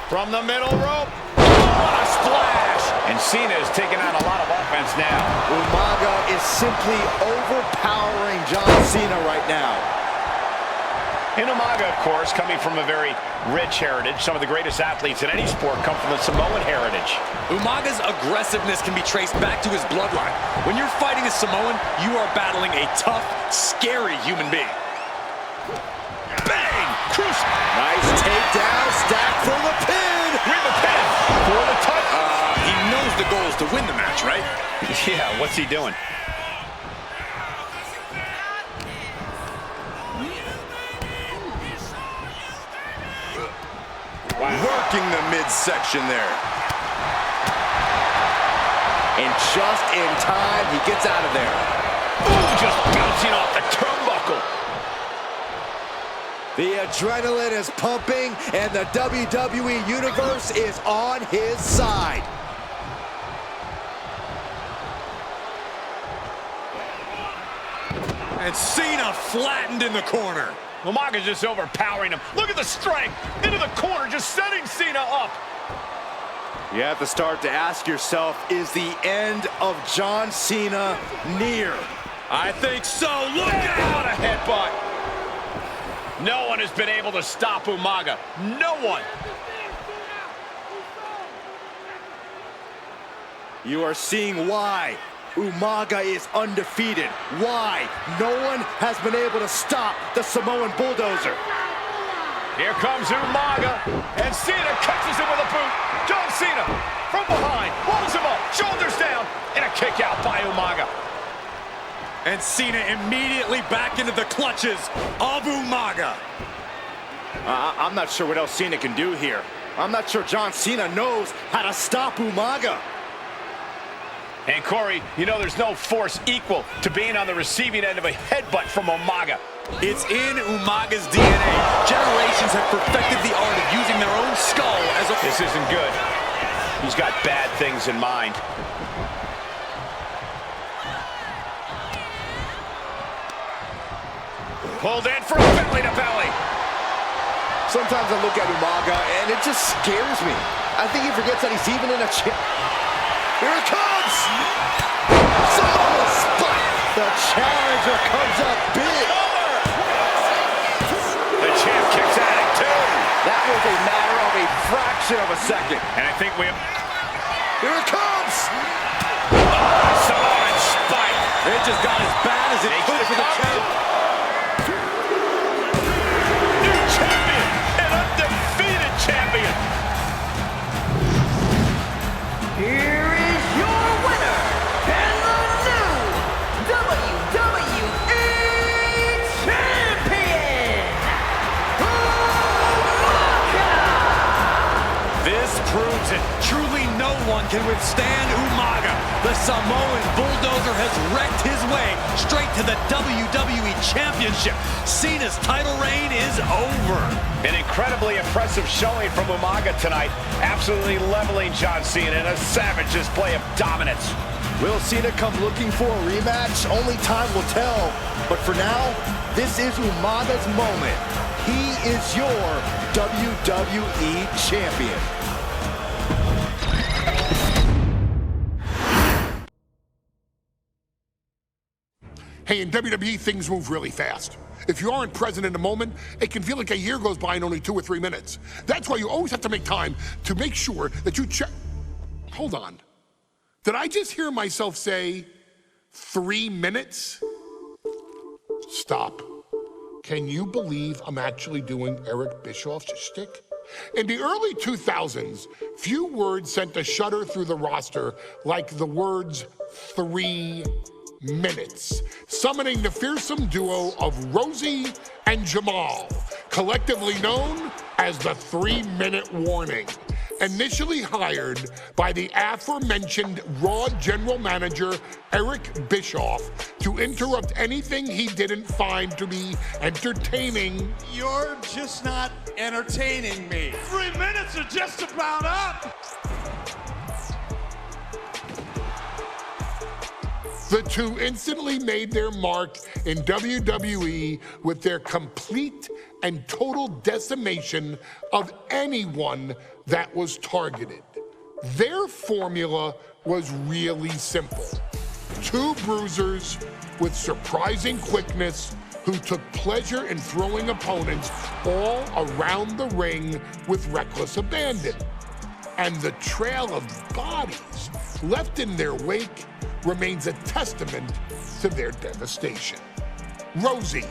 From the middle rope. What a splash! And Cena is taking on a lot of offense now. Umaga is simply overpowering John Cena right now. And Umaga, of course, coming from a very rich heritage. Some of the greatest athletes in any sport come from the Samoan heritage. Umaga's aggressiveness can be traced back to his bloodline. When you're fighting a Samoan, you are battling a tough, scary human being. Bang! Crucial. Nice takedown, stacked for the pin. With the pin for the title. He knows the goal is to win the match, right? Yeah, what's he doing? Wow. Working the midsection there. And just in time, he gets out of there. Ooh, just bouncing off the turnbuckle. The adrenaline is pumping, and the WWE Universe is on his side. And Cena flattened in the corner. Umaga's just overpowering him. Look at the strength. Into the corner, just setting Cena up. You have to start to ask yourself, is the end of John Cena near? I think so. Look out! What a headbutt. No one has been able to stop Umaga. No one. You are seeing why Umaga is undefeated. Why no one has been able to stop the Samoan Bulldozer. Here comes Umaga, and Cena catches him with a boot. John Cena from behind, rolls him up, shoulders down, and a kick out by Umaga. And Cena immediately back into the clutches of Umaga. I'm not sure what else Cena can do here. I'm not sure John Cena knows how to stop Umaga. And Corey, you know there's no force equal to being on the receiving end of a headbutt from Umaga. It's in Umaga's DNA. Generations have perfected the art of using their own skull as a... This isn't good. He's got bad things in mind. Pulled in from belly to belly. Sometimes I look at Umaga and it just scares me. I think he forgets that he's even in a chip. Here it comes! Samoa spot! The challenger comes up big. The champ kicks at it too. That was a matter of a fraction of a second. And I think we have... Here it comes! Samoan spike. It just got as bad as it could for the champ. New champion, an undefeated champion. Here is your winner, and the new WWE Champion, Umaga! This proves it. Truly no one can withstand Umaga. The Samoan Bulldozer has wrecked his way straight to the WWE Championship. Cena's title reign is over. An incredibly impressive showing from Umaga tonight, absolutely leveling John Cena in a savage display of dominance. Will Cena come looking for a rematch? Only time will tell. But for now, this is Umaga's moment. He is your WWE Champion. Hey, in WWE, things move really fast. If you aren't present in the moment, it can feel like a year goes by in only 2 or 3 minutes. That's why you always have to make time to make sure that you check. Hold on. Did I just hear myself say 3 minutes? Stop. Can you believe I'm actually doing Eric Bischoff's shtick? In the early 2000s, few words sent a shudder through the roster like the words 3 minutes, summoning the fearsome duo of Rosie and Jamal, collectively known as the 3-minute warning. Initially hired by the aforementioned Raw general manager Eric Bischoff to interrupt anything he didn't find to be entertaining. You're just not entertaining me. 3 minutes are just about up. The two instantly made their mark in WWE with their complete and total decimation of anyone that was targeted. Their formula was really simple. 2 bruisers with surprising quickness who took pleasure in throwing opponents all around the ring with reckless abandon. And the trail of bodies left in their wake remains a testament to their devastation. Rosie,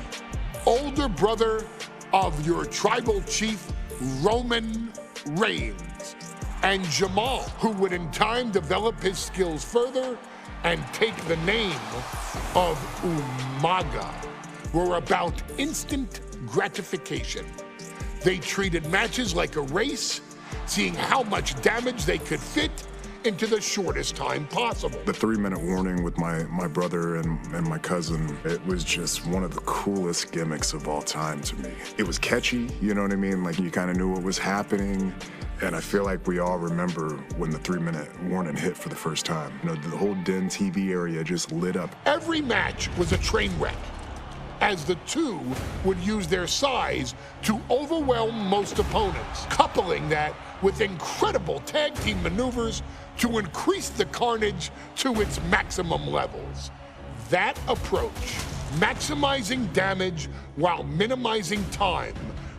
older brother of your tribal chief, Roman Reigns, and Jamal, who would in time develop his skills further and take the name of Umaga, were about instant gratification. They treated matches like a race, seeing how much damage they could fit into the shortest time possible. The 3-minute warning with my brother and my cousin, it was just one of the coolest gimmicks of all time to me. It was catchy, you know what I mean? Like, you kind of knew what was happening. And I feel like we all remember when the 3-minute warning hit for the first time. You know, the whole Den TV area just lit up. Every match was a train wreck. as the two would use their size to overwhelm most opponents, coupling that with incredible tag team maneuvers to increase the carnage to its maximum levels. That approach, maximizing damage while minimizing time,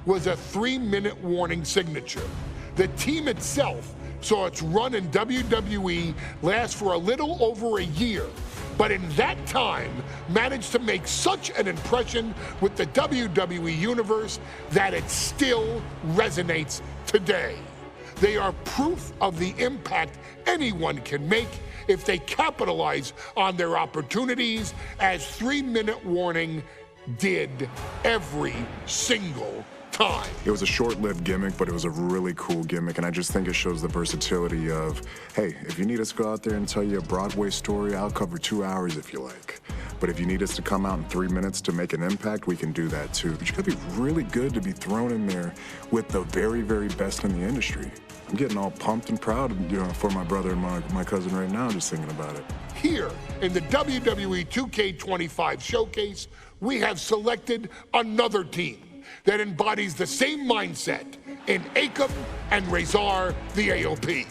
was a 3-minute warning signature. The team itself saw its run in WWE last for a little over a year, but in that time managed to make such an impression with the WWE Universe that it still resonates today. They are proof of the impact anyone can make if they capitalize on their opportunities, as 3-minute warning did every single time. It was a short-lived gimmick, but it was a really cool gimmick, and I just think it shows the versatility of, hey, if you need us to go out there and tell you a Broadway story, I'll cover 2 hours if you like. But if you need us to come out in 3 minutes to make an impact, we can do that too. But you gotta be really good to be thrown in there with the very, very best in the industry. I'm getting all pumped and proud, for my brother and my cousin right now, just thinking about it. Here in the WWE 2K25 showcase, we have selected another team that embodies the same mindset in Akam and Razor the AOP.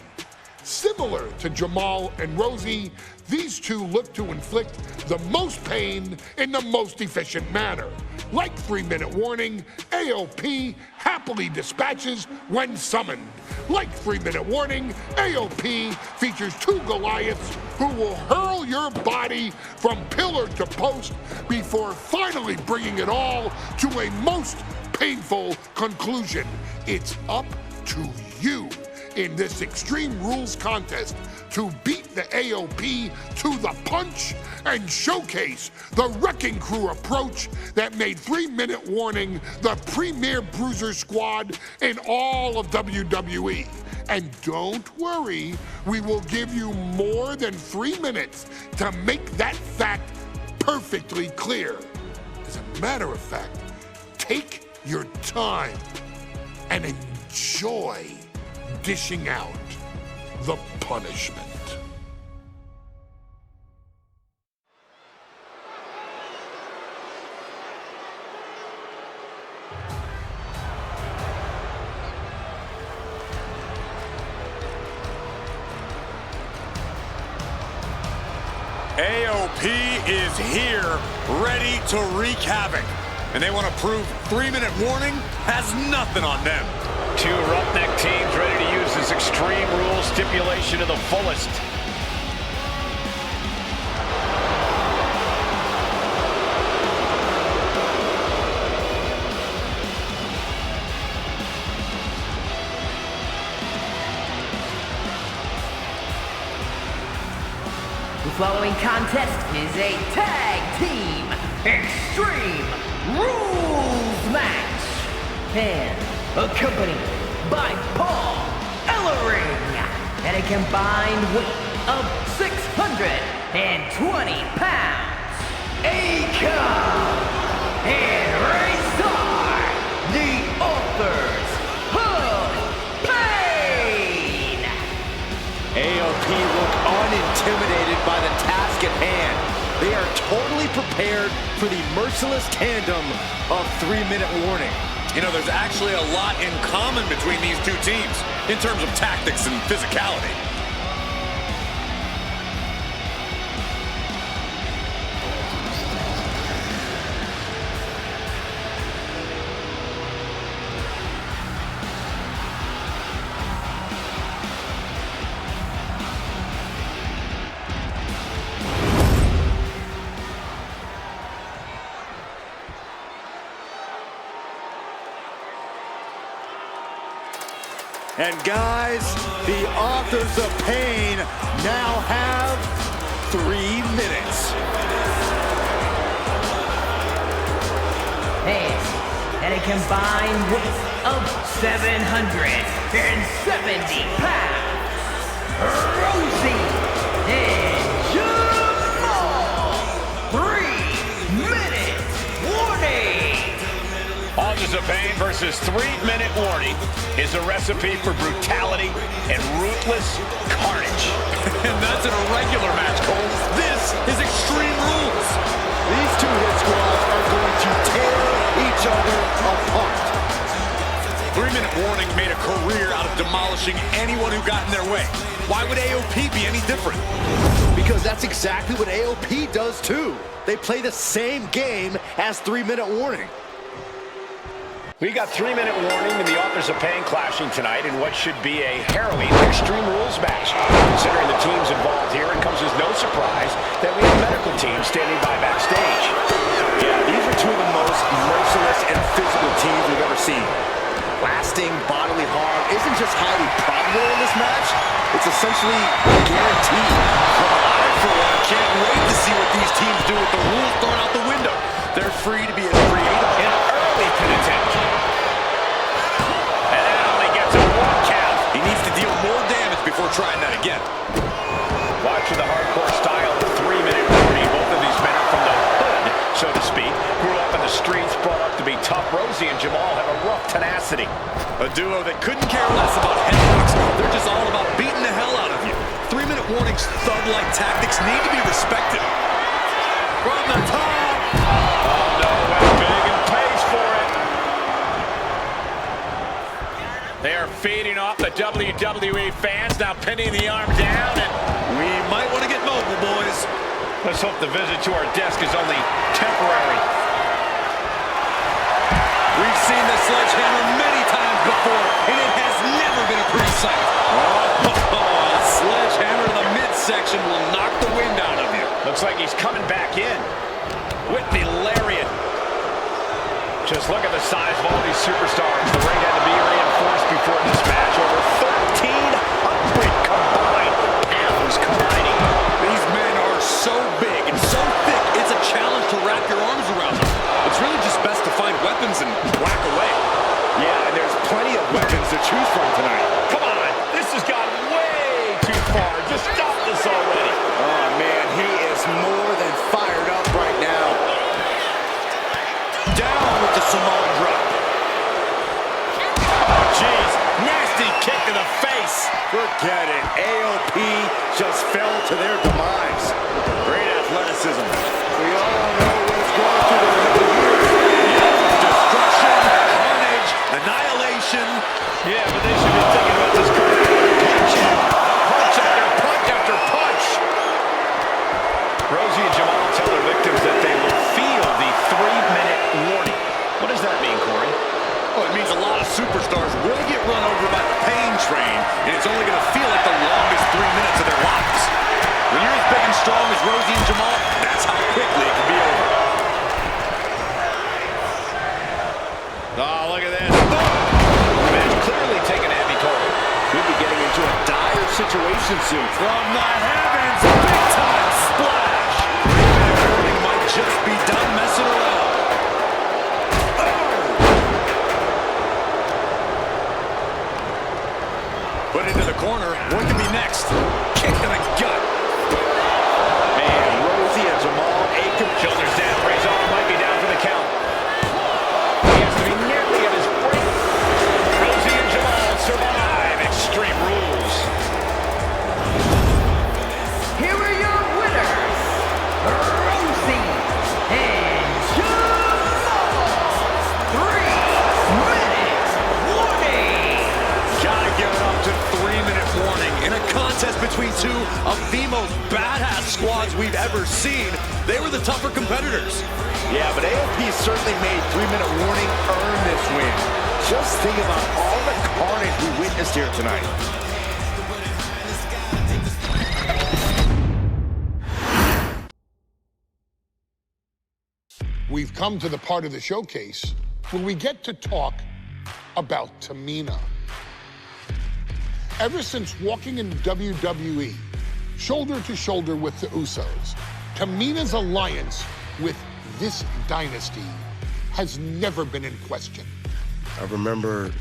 Similar to Jamal and Rosie, these two look to inflict the most pain in the most efficient manner. Like 3-minute warning, AOP happily dispatches when summoned. Like 3-minute warning, AOP features 2 Goliaths who will hurl your body from pillar to post before finally bringing it all to a most painful conclusion. It's up to you in this Extreme Rules contest to beat the AOP to the punch and showcase the Wrecking Crew approach that made 3-minute warning the premier bruiser squad in all of WWE. And don't worry, we will give you more than 3 minutes to make that fact perfectly clear. As a matter of fact, take your time and enjoy dishing out the punishment. AOP is here, ready to wreak havoc. And they want to prove 3-minute warning has nothing on them. 2 roughneck teams ready to use this Extreme Rules stipulation to the fullest. The following contest is a tag team Extreme Rules match, and accompanied by Paul Ellering at a combined weight of 620 pounds. Akam and Razor, the authors of pain. AOP look unintimidated by the task at hand. They are totally prepared for the merciless tandem of 3-minute warning. You know, there's actually a lot in common between these two teams in terms of tactics and physicality. And guys, the authors of pain now have 3 minutes. And at a combined weight of 770 pounds, Rosie and Jamal. 3-minute warning. Authors of Pain versus 3-minute warning is a recipe for brutality and ruthless carnage. And that's an irregular match, Cole. This is Extreme Rules. These 2 hit squads are going to 3-minute warning made a career out of demolishing anyone who got in their way. Why would AOP be any different? Because that's exactly what AOP does too. They play the same game as 3-minute warning. We got 3-minute warning, and the authors of pain clashing tonight in what should be a harrowing Extreme Rules match. Considering the teams involved here, it comes as no surprise that we have medical teams standing by backstage. Yeah, these are two of the most merciless and physical teams we've ever seen. Lasting bodily harm isn't just highly probable in this match, it's essentially guaranteed. I, for one, can't wait to see what these teams do with the rules thrown out the window. They're free to be as creative An early pin attempt. And that only gets a 1 count. He needs to deal more damage before trying that again. Watching the hardcore style of 3-minute warning, both of these men are from the hood, so to speak. Grew up in the streets, brought up to be tough. Rosie and Jamal have a rough tenacity. A duo that couldn't care less about headlocks. They're just all about beating the hell out of you. 3-minute warning's thug-like tactics need to be respected. From the top. Oh no, went big and pays for it. They are feeding off the WWE fans, now pinning the arm down, and we might want to get mobile, boys. Let's hope the visit to our desk is only temporary. We've seen the sledgehammer many times before, and it has never been a pretty sight. A sledgehammer to the midsection will knock the wind out of you. Looks like he's coming back in with the lariat. Just look at the size of all these superstars. The ring had to be reinforced before this match. Over 1,300 combined pounds combining. These men are so big and so thick, it's a challenge to wrap your arms around them. It's really just best to find weapons and whack away. Yeah, and there's plenty of weapons to choose from tonight. Come on, this has gone way too far. Just stop this already. Oh, man, he is more than fired up right now. Down with the Samoan drop. Oh, jeez. Nasty kick to the face. Forget it. AOP just fell to their demise. Great athleticism. We all know what's going through their head here. Destruction, carnage, annihilation. Yeah, but they should be thinking about this career. Punch after punch after punch. Rosie and Jamal tell their victims that they will feel the 3-minute warning. What does that mean, Corey? Well, it means a lot of superstars will get run over by the pain train, and it's only going to feel like the longest 3 minutes of their lives. When you're as big and strong as Rosie and Jamal, that's how quickly it can be over. Oh, look at this. The man's clearly taking a heavy toll. We'll be getting into a dire situation soon. From the heavens, big-time splash. 3-minute warning might just be done messing around. Put into the corner. What could be next? Kick to the gut. Man, Rosie and Jamal Aiken. Shoulders down, raise arm, might be down for the count. He has to be nearly at his break. Rosie and Jamal survive Extreme Rules. Here are your winners, Rosie and Jamal. 3-minute warning. Gotta give it up to 3-minute warning. In a contest between two of the most badass squads we've ever seen, they were the tougher competitors. Yeah, but AOP certainly made 3-minute warning earn this win. Just think about all the carnage we witnessed here tonight. We've come to the part of the showcase where we get to talk about Tamina. Ever since walking in WWE, shoulder to shoulder with the Usos, Tamina's alliance with this dynasty has never been in question. I remember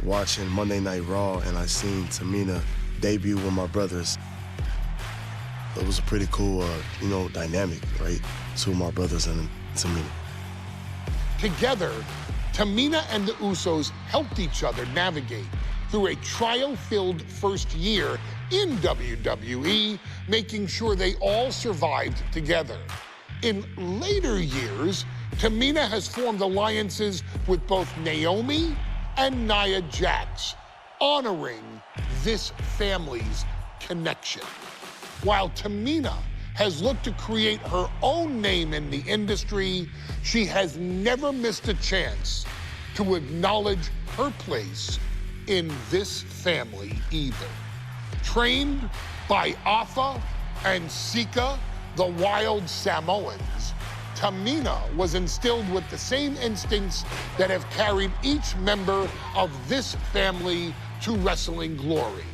watching Monday Night Raw and I seen Tamina debut with my brothers. It was a pretty cool, dynamic, right? Two of my brothers and Tamina. Together, Tamina and the Usos helped each other navigate through a trial-filled first year in WWE, making sure they all survived together. In later years, Tamina has formed alliances with both Naomi and Nia Jax, honoring this family's connection. While Tamina has looked to create her own name in the industry, she has never missed a chance to acknowledge her place in this family either. Trained by Afa and Sika, the wild Samoans, Tamina was instilled with the same instincts that have carried each member of this family to wrestling glory.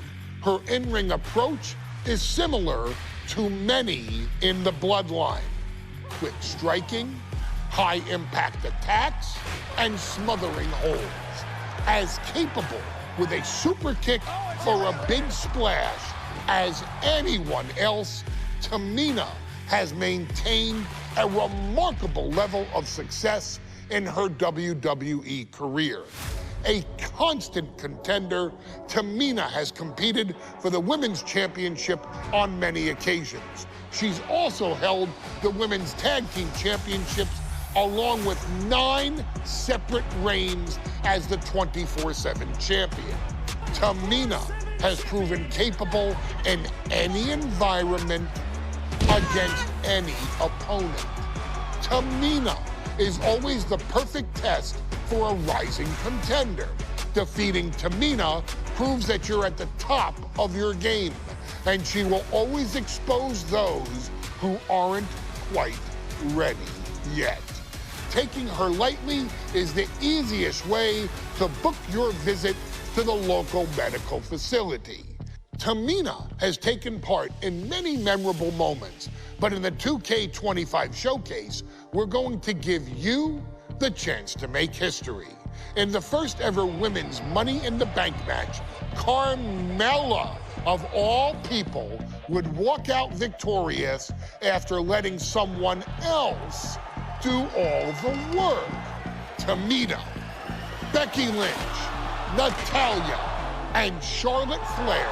Her in-ring approach is similar to many in the bloodline. Quick striking, high-impact attacks, and smothering holds. As capable with a super kick or a big splash as anyone else, Tamina has maintained a remarkable level of success in her WWE career. A constant contender, Tamina has competed for the Women's Championship on many occasions. She's also held the Women's Tag Team Championships along with 9 separate reigns as the 24/7 champion. Tamina has proven capable in any environment against any opponent. Tamina is always the perfect test for a rising contender. Defeating Tamina proves that you're at the top of your game, and she will always expose those who aren't quite ready yet. Taking her lightly is the easiest way to book your visit to the local medical facility. Tamina has taken part in many memorable moments, but in the 2K25 showcase, we're going to give you the chance to make history. In the first ever women's Money in the Bank match, Carmella, of all people, would walk out victorious after letting someone else do all the work. Tamina, Becky Lynch, Natalya, and Charlotte Flair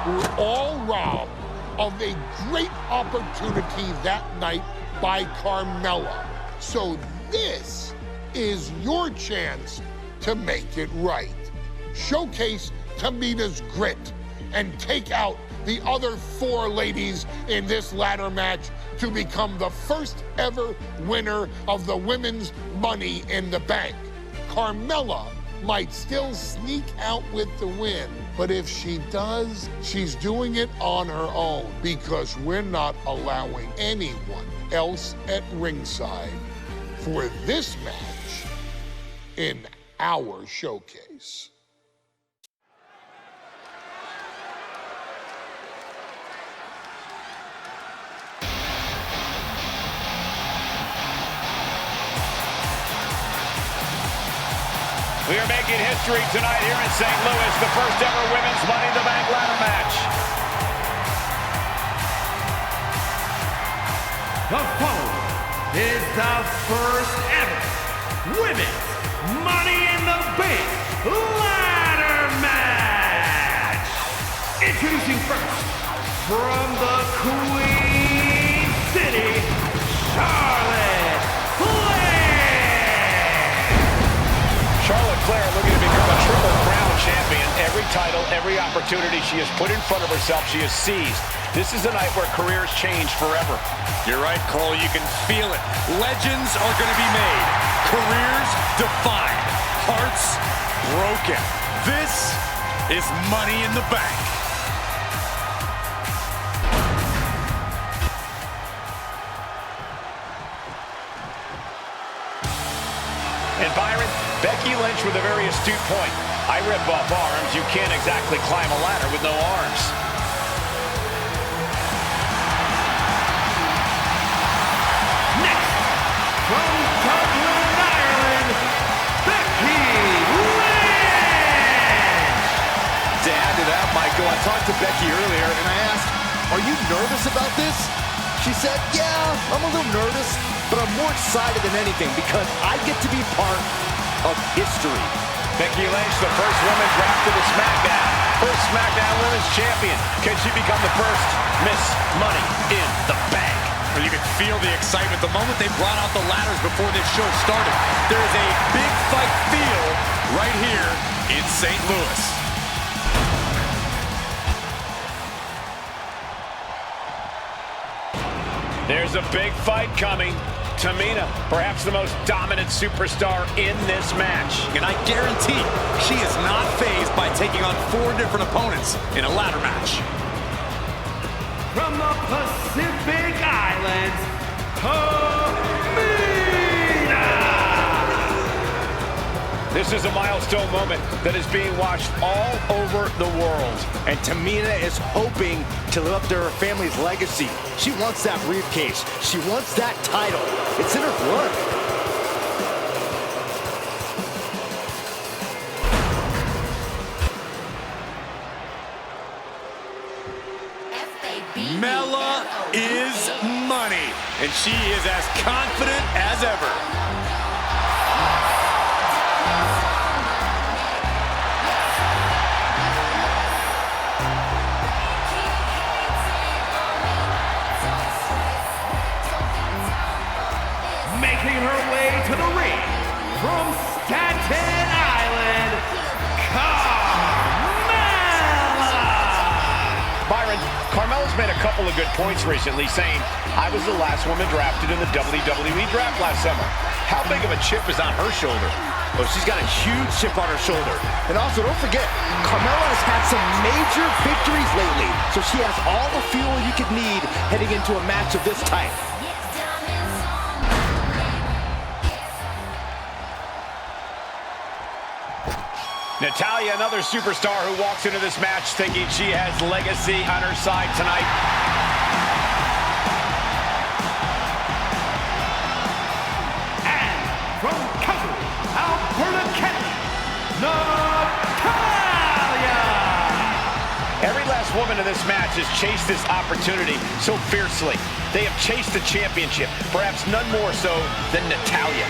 were all robbed of a great opportunity that night by Carmella. So this is your chance to make it right. Showcase Tamina's grit and take out the other 4 ladies in this ladder match to become the first ever winner of the Women's Money in the Bank. Carmella might still sneak out with the win, but if she does, she's doing it on her own because we're not allowing anyone else at ringside for this match in our showcase. We are making history tonight here in St. Louis, the first ever Women's Money in the Bank ladder match. The following is the first ever Women's Money in the Bank ladder match. Introducing first, from the Queen City, Charlotte Flair. Charlotte Flair looking to become a Triple Crown champion. Every title, every opportunity she has put in front of herself, she has seized. This is a night where careers change forever. You're right, Cole. You can feel it. Legends are going to be made. Careers defined. Hearts broken. This is Money in the Bank. And Byron, Becky Lynch with a very astute point. I rip off arms. You can't exactly climb a ladder with no arms. Next, from Dublin, Ireland, Becky Lynch. To add to that, Michael, I talked to Becky earlier and I asked, are you nervous about this? She said, yeah, I'm a little nervous, but I'm more excited than anything because I get to be part of history. Becky Lynch, the first woman drafted to SmackDown. First SmackDown Women's Champion. Can she become the first Miss Money in the Bank? Well, you can feel the excitement the moment they brought out the ladders before this show started. There is a big fight feel right here in St. Louis. There's a big fight coming. Tamina, perhaps the most dominant superstar in this match. And I guarantee she is not fazed by taking on 4 different opponents in a ladder match. From the Pacific Islands, Tamina! This is a milestone moment that is being watched all over the world. And Tamina is hoping to live up to her family's legacy. She wants that briefcase. She wants that title. It's in her blood. Mela is money, and she is as confident as ever. Making her way to the ring from Staten Island, Byron, Carmella's made a couple of good points recently, saying, I was the last woman drafted in the WWE draft last summer. How big of a chip is on her shoulder? Well, she's got a huge chip on her shoulder. And also, don't forget, Carmella has had some major victories lately, so she has all the fuel you could need heading into a match of this type. Natalya, another superstar who walks into this match thinking she has legacy on her side tonight. and from Calgary, Alberta, Canada, Natalya! Every last woman in this match has chased this opportunity so fiercely. They have chased the championship, perhaps none more so than Natalya.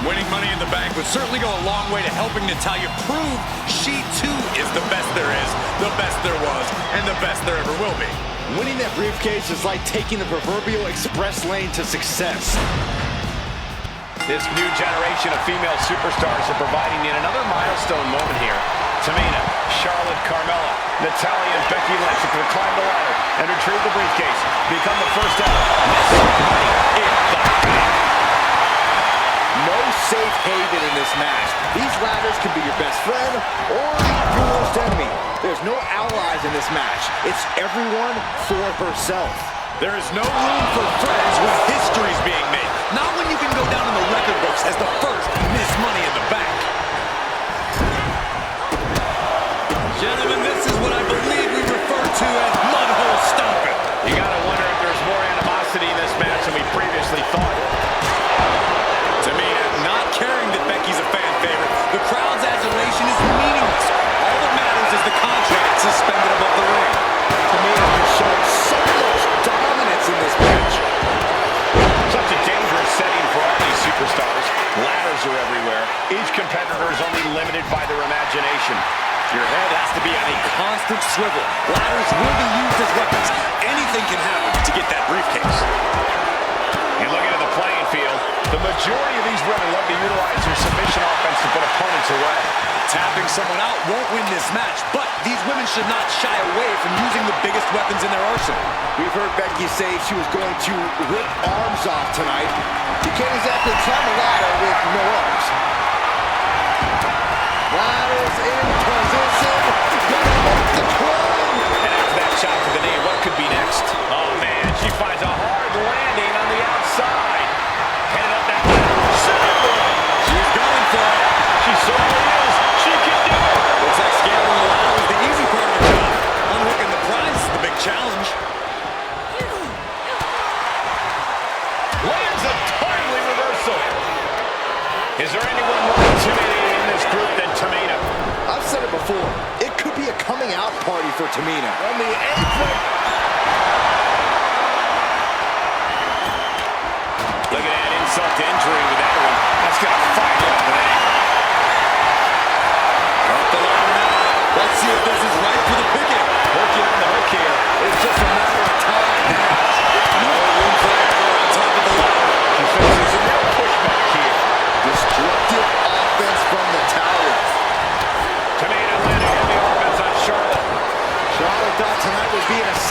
Winning Money in the Bank would certainly go a long way to helping Natalya prove she too is the best there is, the best there was, and the best there ever will be. Winning that briefcase is like taking the proverbial express lane to success. This new generation of female superstars are providing yet another milestone moment here. Tamina, Charlotte, Carmella, Natalya, and Becky Lynch can climb the ladder and retrieve the briefcase, become the first ever Miss Money in the Bank. No safe haven in this match. These ladders can be your best friend or your worst enemy. There's no allies in this match. It's everyone for herself. There is no room for friends when history's being made. Not when you can go down in the record books as the first Miss Money in the Bank. Gentlemen, this is what I believe we refer to as mudhole stomping. You gotta wonder if there's more animosity in this match than we previously thought. Tamina not caring that Becky's a fan favorite. The crowd's adulation is meaningless. All that matters is the contract suspended above the ring. Tamina has shown so much dominance in this match. Such a dangerous setting for all these superstars. Ladders are everywhere. Each competitor is only limited by their imagination. Your head has to be on a constant swivel. Ladders will be used as weapons. Anything can happen to get that briefcase. And looking at the playing field, the majority of these women love to utilize their submission offense to put opponents away. Tapping someone out won't win this match, but these women should not shy away from using the biggest weapons in their arsenal. We've heard Becky say she was going to rip arms off tonight. You can't exactly climb a ladder with no arms. Ladders in position. Gonna make the climb. And after that shot to the knee, what could be next? Oh, man, she finds a hard landing on the outside. Headed up that ladder. She's going for it. She certainly is. She can do it. Looks like scaling the ladder is the easy part of the job. Unhooking the prize is the big challenge. Lands a timely reversal. Is there anyone more intimidating in this group than Tamina? I've said it before. It could be a coming out party for Tamina. On the apron. Look at that insult to injury with that one. That's going to fire up the net. Up the ladder now. Let's see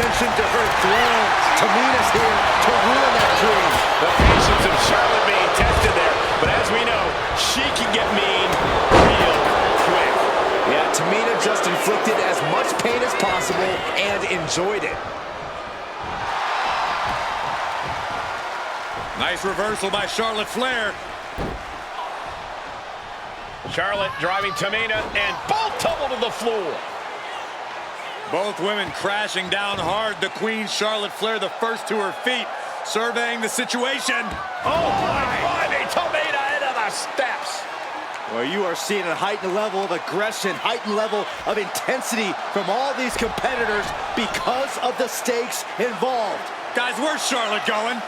ascension to her throne. Tamina's here to ruin that dream. The patience of Charlotte being tested there. But as we know, she can get mean real quick. Yeah, Tamina just inflicted as much pain as possible and enjoyed it. Nice reversal by Charlotte Flair. Charlotte driving Tamina, and both tumble to the floor. Both women crashing down hard. The Queen, Charlotte Flair, the first to her feet, surveying the situation. Oh my, Tamina into the steps. Well, you are seeing a heightened level of aggression, heightened level of intensity from all these competitors because of the stakes involved. Guys, where's Charlotte going?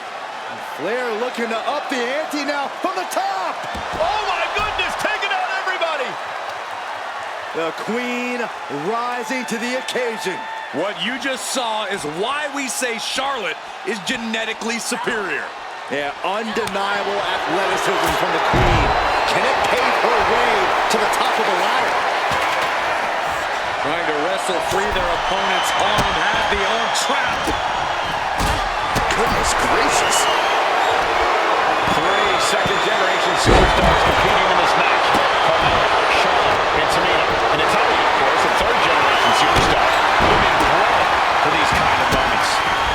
Flair looking to up the ante now from the top. Oh my goodness, taking out everybody. The Queen rising to the occasion. What you just saw is why we say Charlotte is genetically superior. Yeah, undeniable athleticism from the Queen. Can it pave her way to the top of the ladder? Trying to wrestle free their opponent's arm, had the arm trapped. Goodness gracious. 3 second-generation superstars competing in this match. Carmella, Charlotte, and Tamina. And Natalya, of course, a third-generation superstar. Women bred for these kind of moments.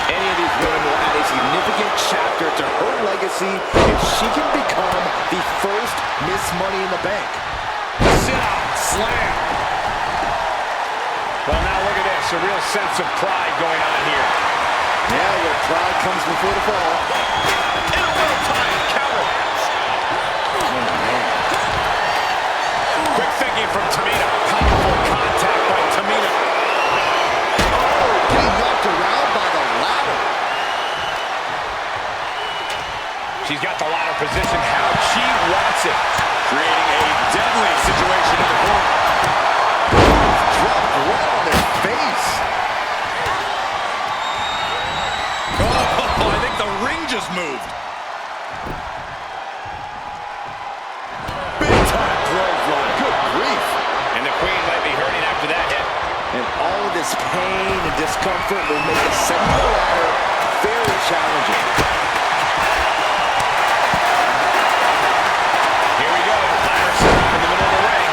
Any of these women will add a significant chapter to her legacy if she can become the first Miss Money in the Bank. Sit-out, slam. Well, now look at this. A real sense of pride going on here. Yeah, where pride comes before the fall. In a well-timed counter. Quick thinking from Tamina. Powerful contact by Tamina. Oh, getting knocked around by the ladder. She's got the ladder positioned how she wants it. Creating a deadly situation in the corner. Dropped right on their face. Oh, I think the ring just moved. Big time clothesline. Good grief. And the Queen might be hurting after that hit. And all of this pain and discomfort will make ascending the ladder very challenging. Here we go. Ladder set up in the middle of the ring.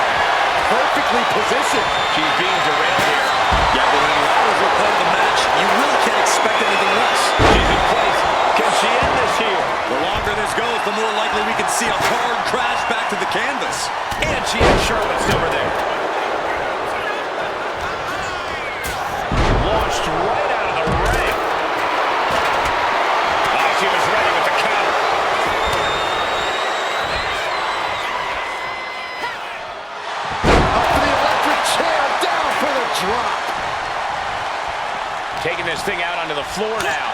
Perfectly positioned. She's being derailed here. Yeah, but when ladders are part of the match, you really can't expect anything less. She's in place. Can she end this here? The longer this goes, the more likely we can see a hard crash back to the canvas. And she has Charlotte's number there. Launched right out of the ring. Oh, she was ready with the counter. Up for the electric chair, down for the drop. Taking this thing out onto the floor now.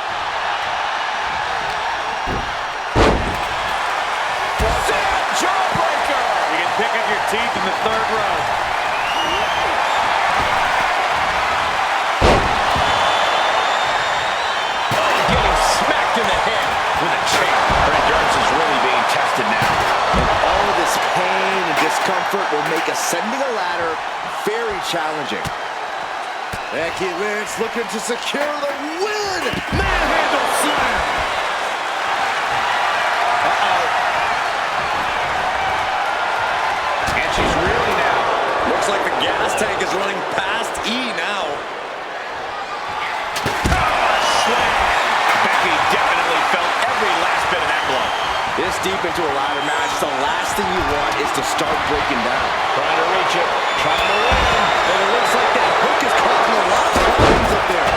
Jawbreaker! You can pick up your teeth in the third row. Getting smacked in the head with a chair. Her endurance is really being tested now. And all of this pain and discomfort will make ascending a ladder very challenging. Becky Lynch looking to secure the win. Manhandle slam. And she's reeling now. Looks like the gas tank is running past E now. Becky definitely felt every last bit of that blow. This deep into a ladder match, the last thing you want is to start breaking down. Trying to reach it, trying to win. And it looks like that hook is causing a lot of problems up there.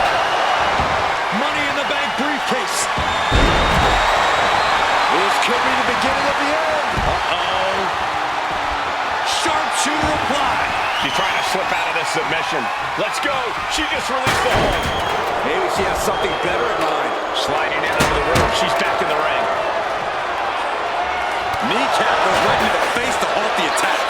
Money in the Bank briefcase. This could be the beginning of the end. Uh-oh. Sharpshooter applied. She's trying to slip out of this submission. Let's go. She just released the hold. Maybe she has something better in mind. Sliding down into the rope. She's back in the ring. Kneecap goes right into the face to halt the attack.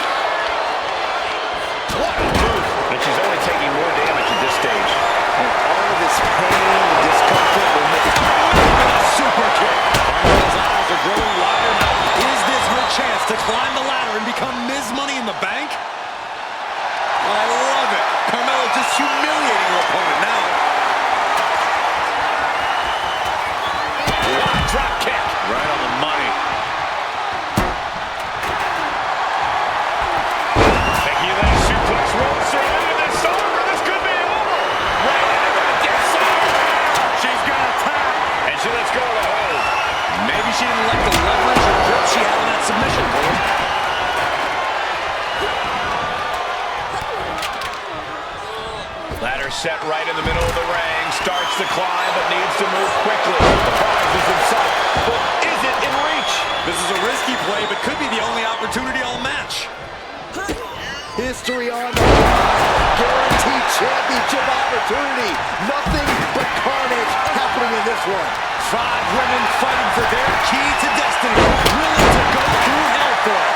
What a move. And she's only taking more damage at this stage. And all of this pain and discomfort will make it a super kick. Carmella's eyes are growing wider now. Is this her chance to climb the ladder and become Ms. Money in the Bank? I love it. Carmella just humiliating her opponent now. set right in the middle of the ring. Starts to climb, but needs to move quickly. The prize is in sight, but is it in reach? This is a risky play, but could be the only opportunity all match. History on the line. Guaranteed championship opportunity. Nothing but carnage happening in this one. 5 women fighting for their key to destiny. Willing to go through hell for it.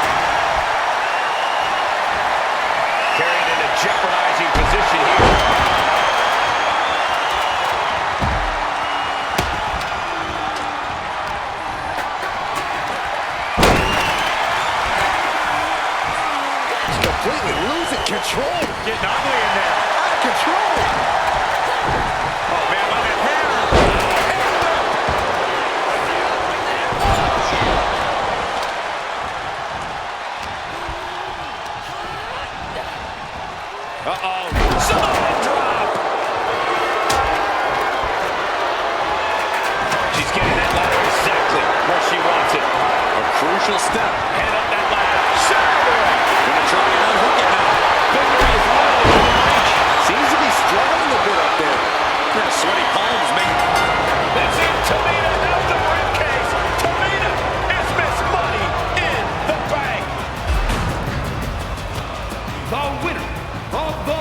Carried in a jeopardizing position here. Completely losing control. Getting ugly in there. Out of control. Oh, man, look at him. Uh-oh. Samoan drop. She's getting that ladder exactly where she wants it. A crucial step. Head up that ladder. Samoan. Gonna try and unhook it now. Victory is well within reach. Seems to be struggling a bit up there. Yeah, sweaty palms make. That's it. Tamina has the briefcase. Tamina is Miss Money in the Bank. The winner of the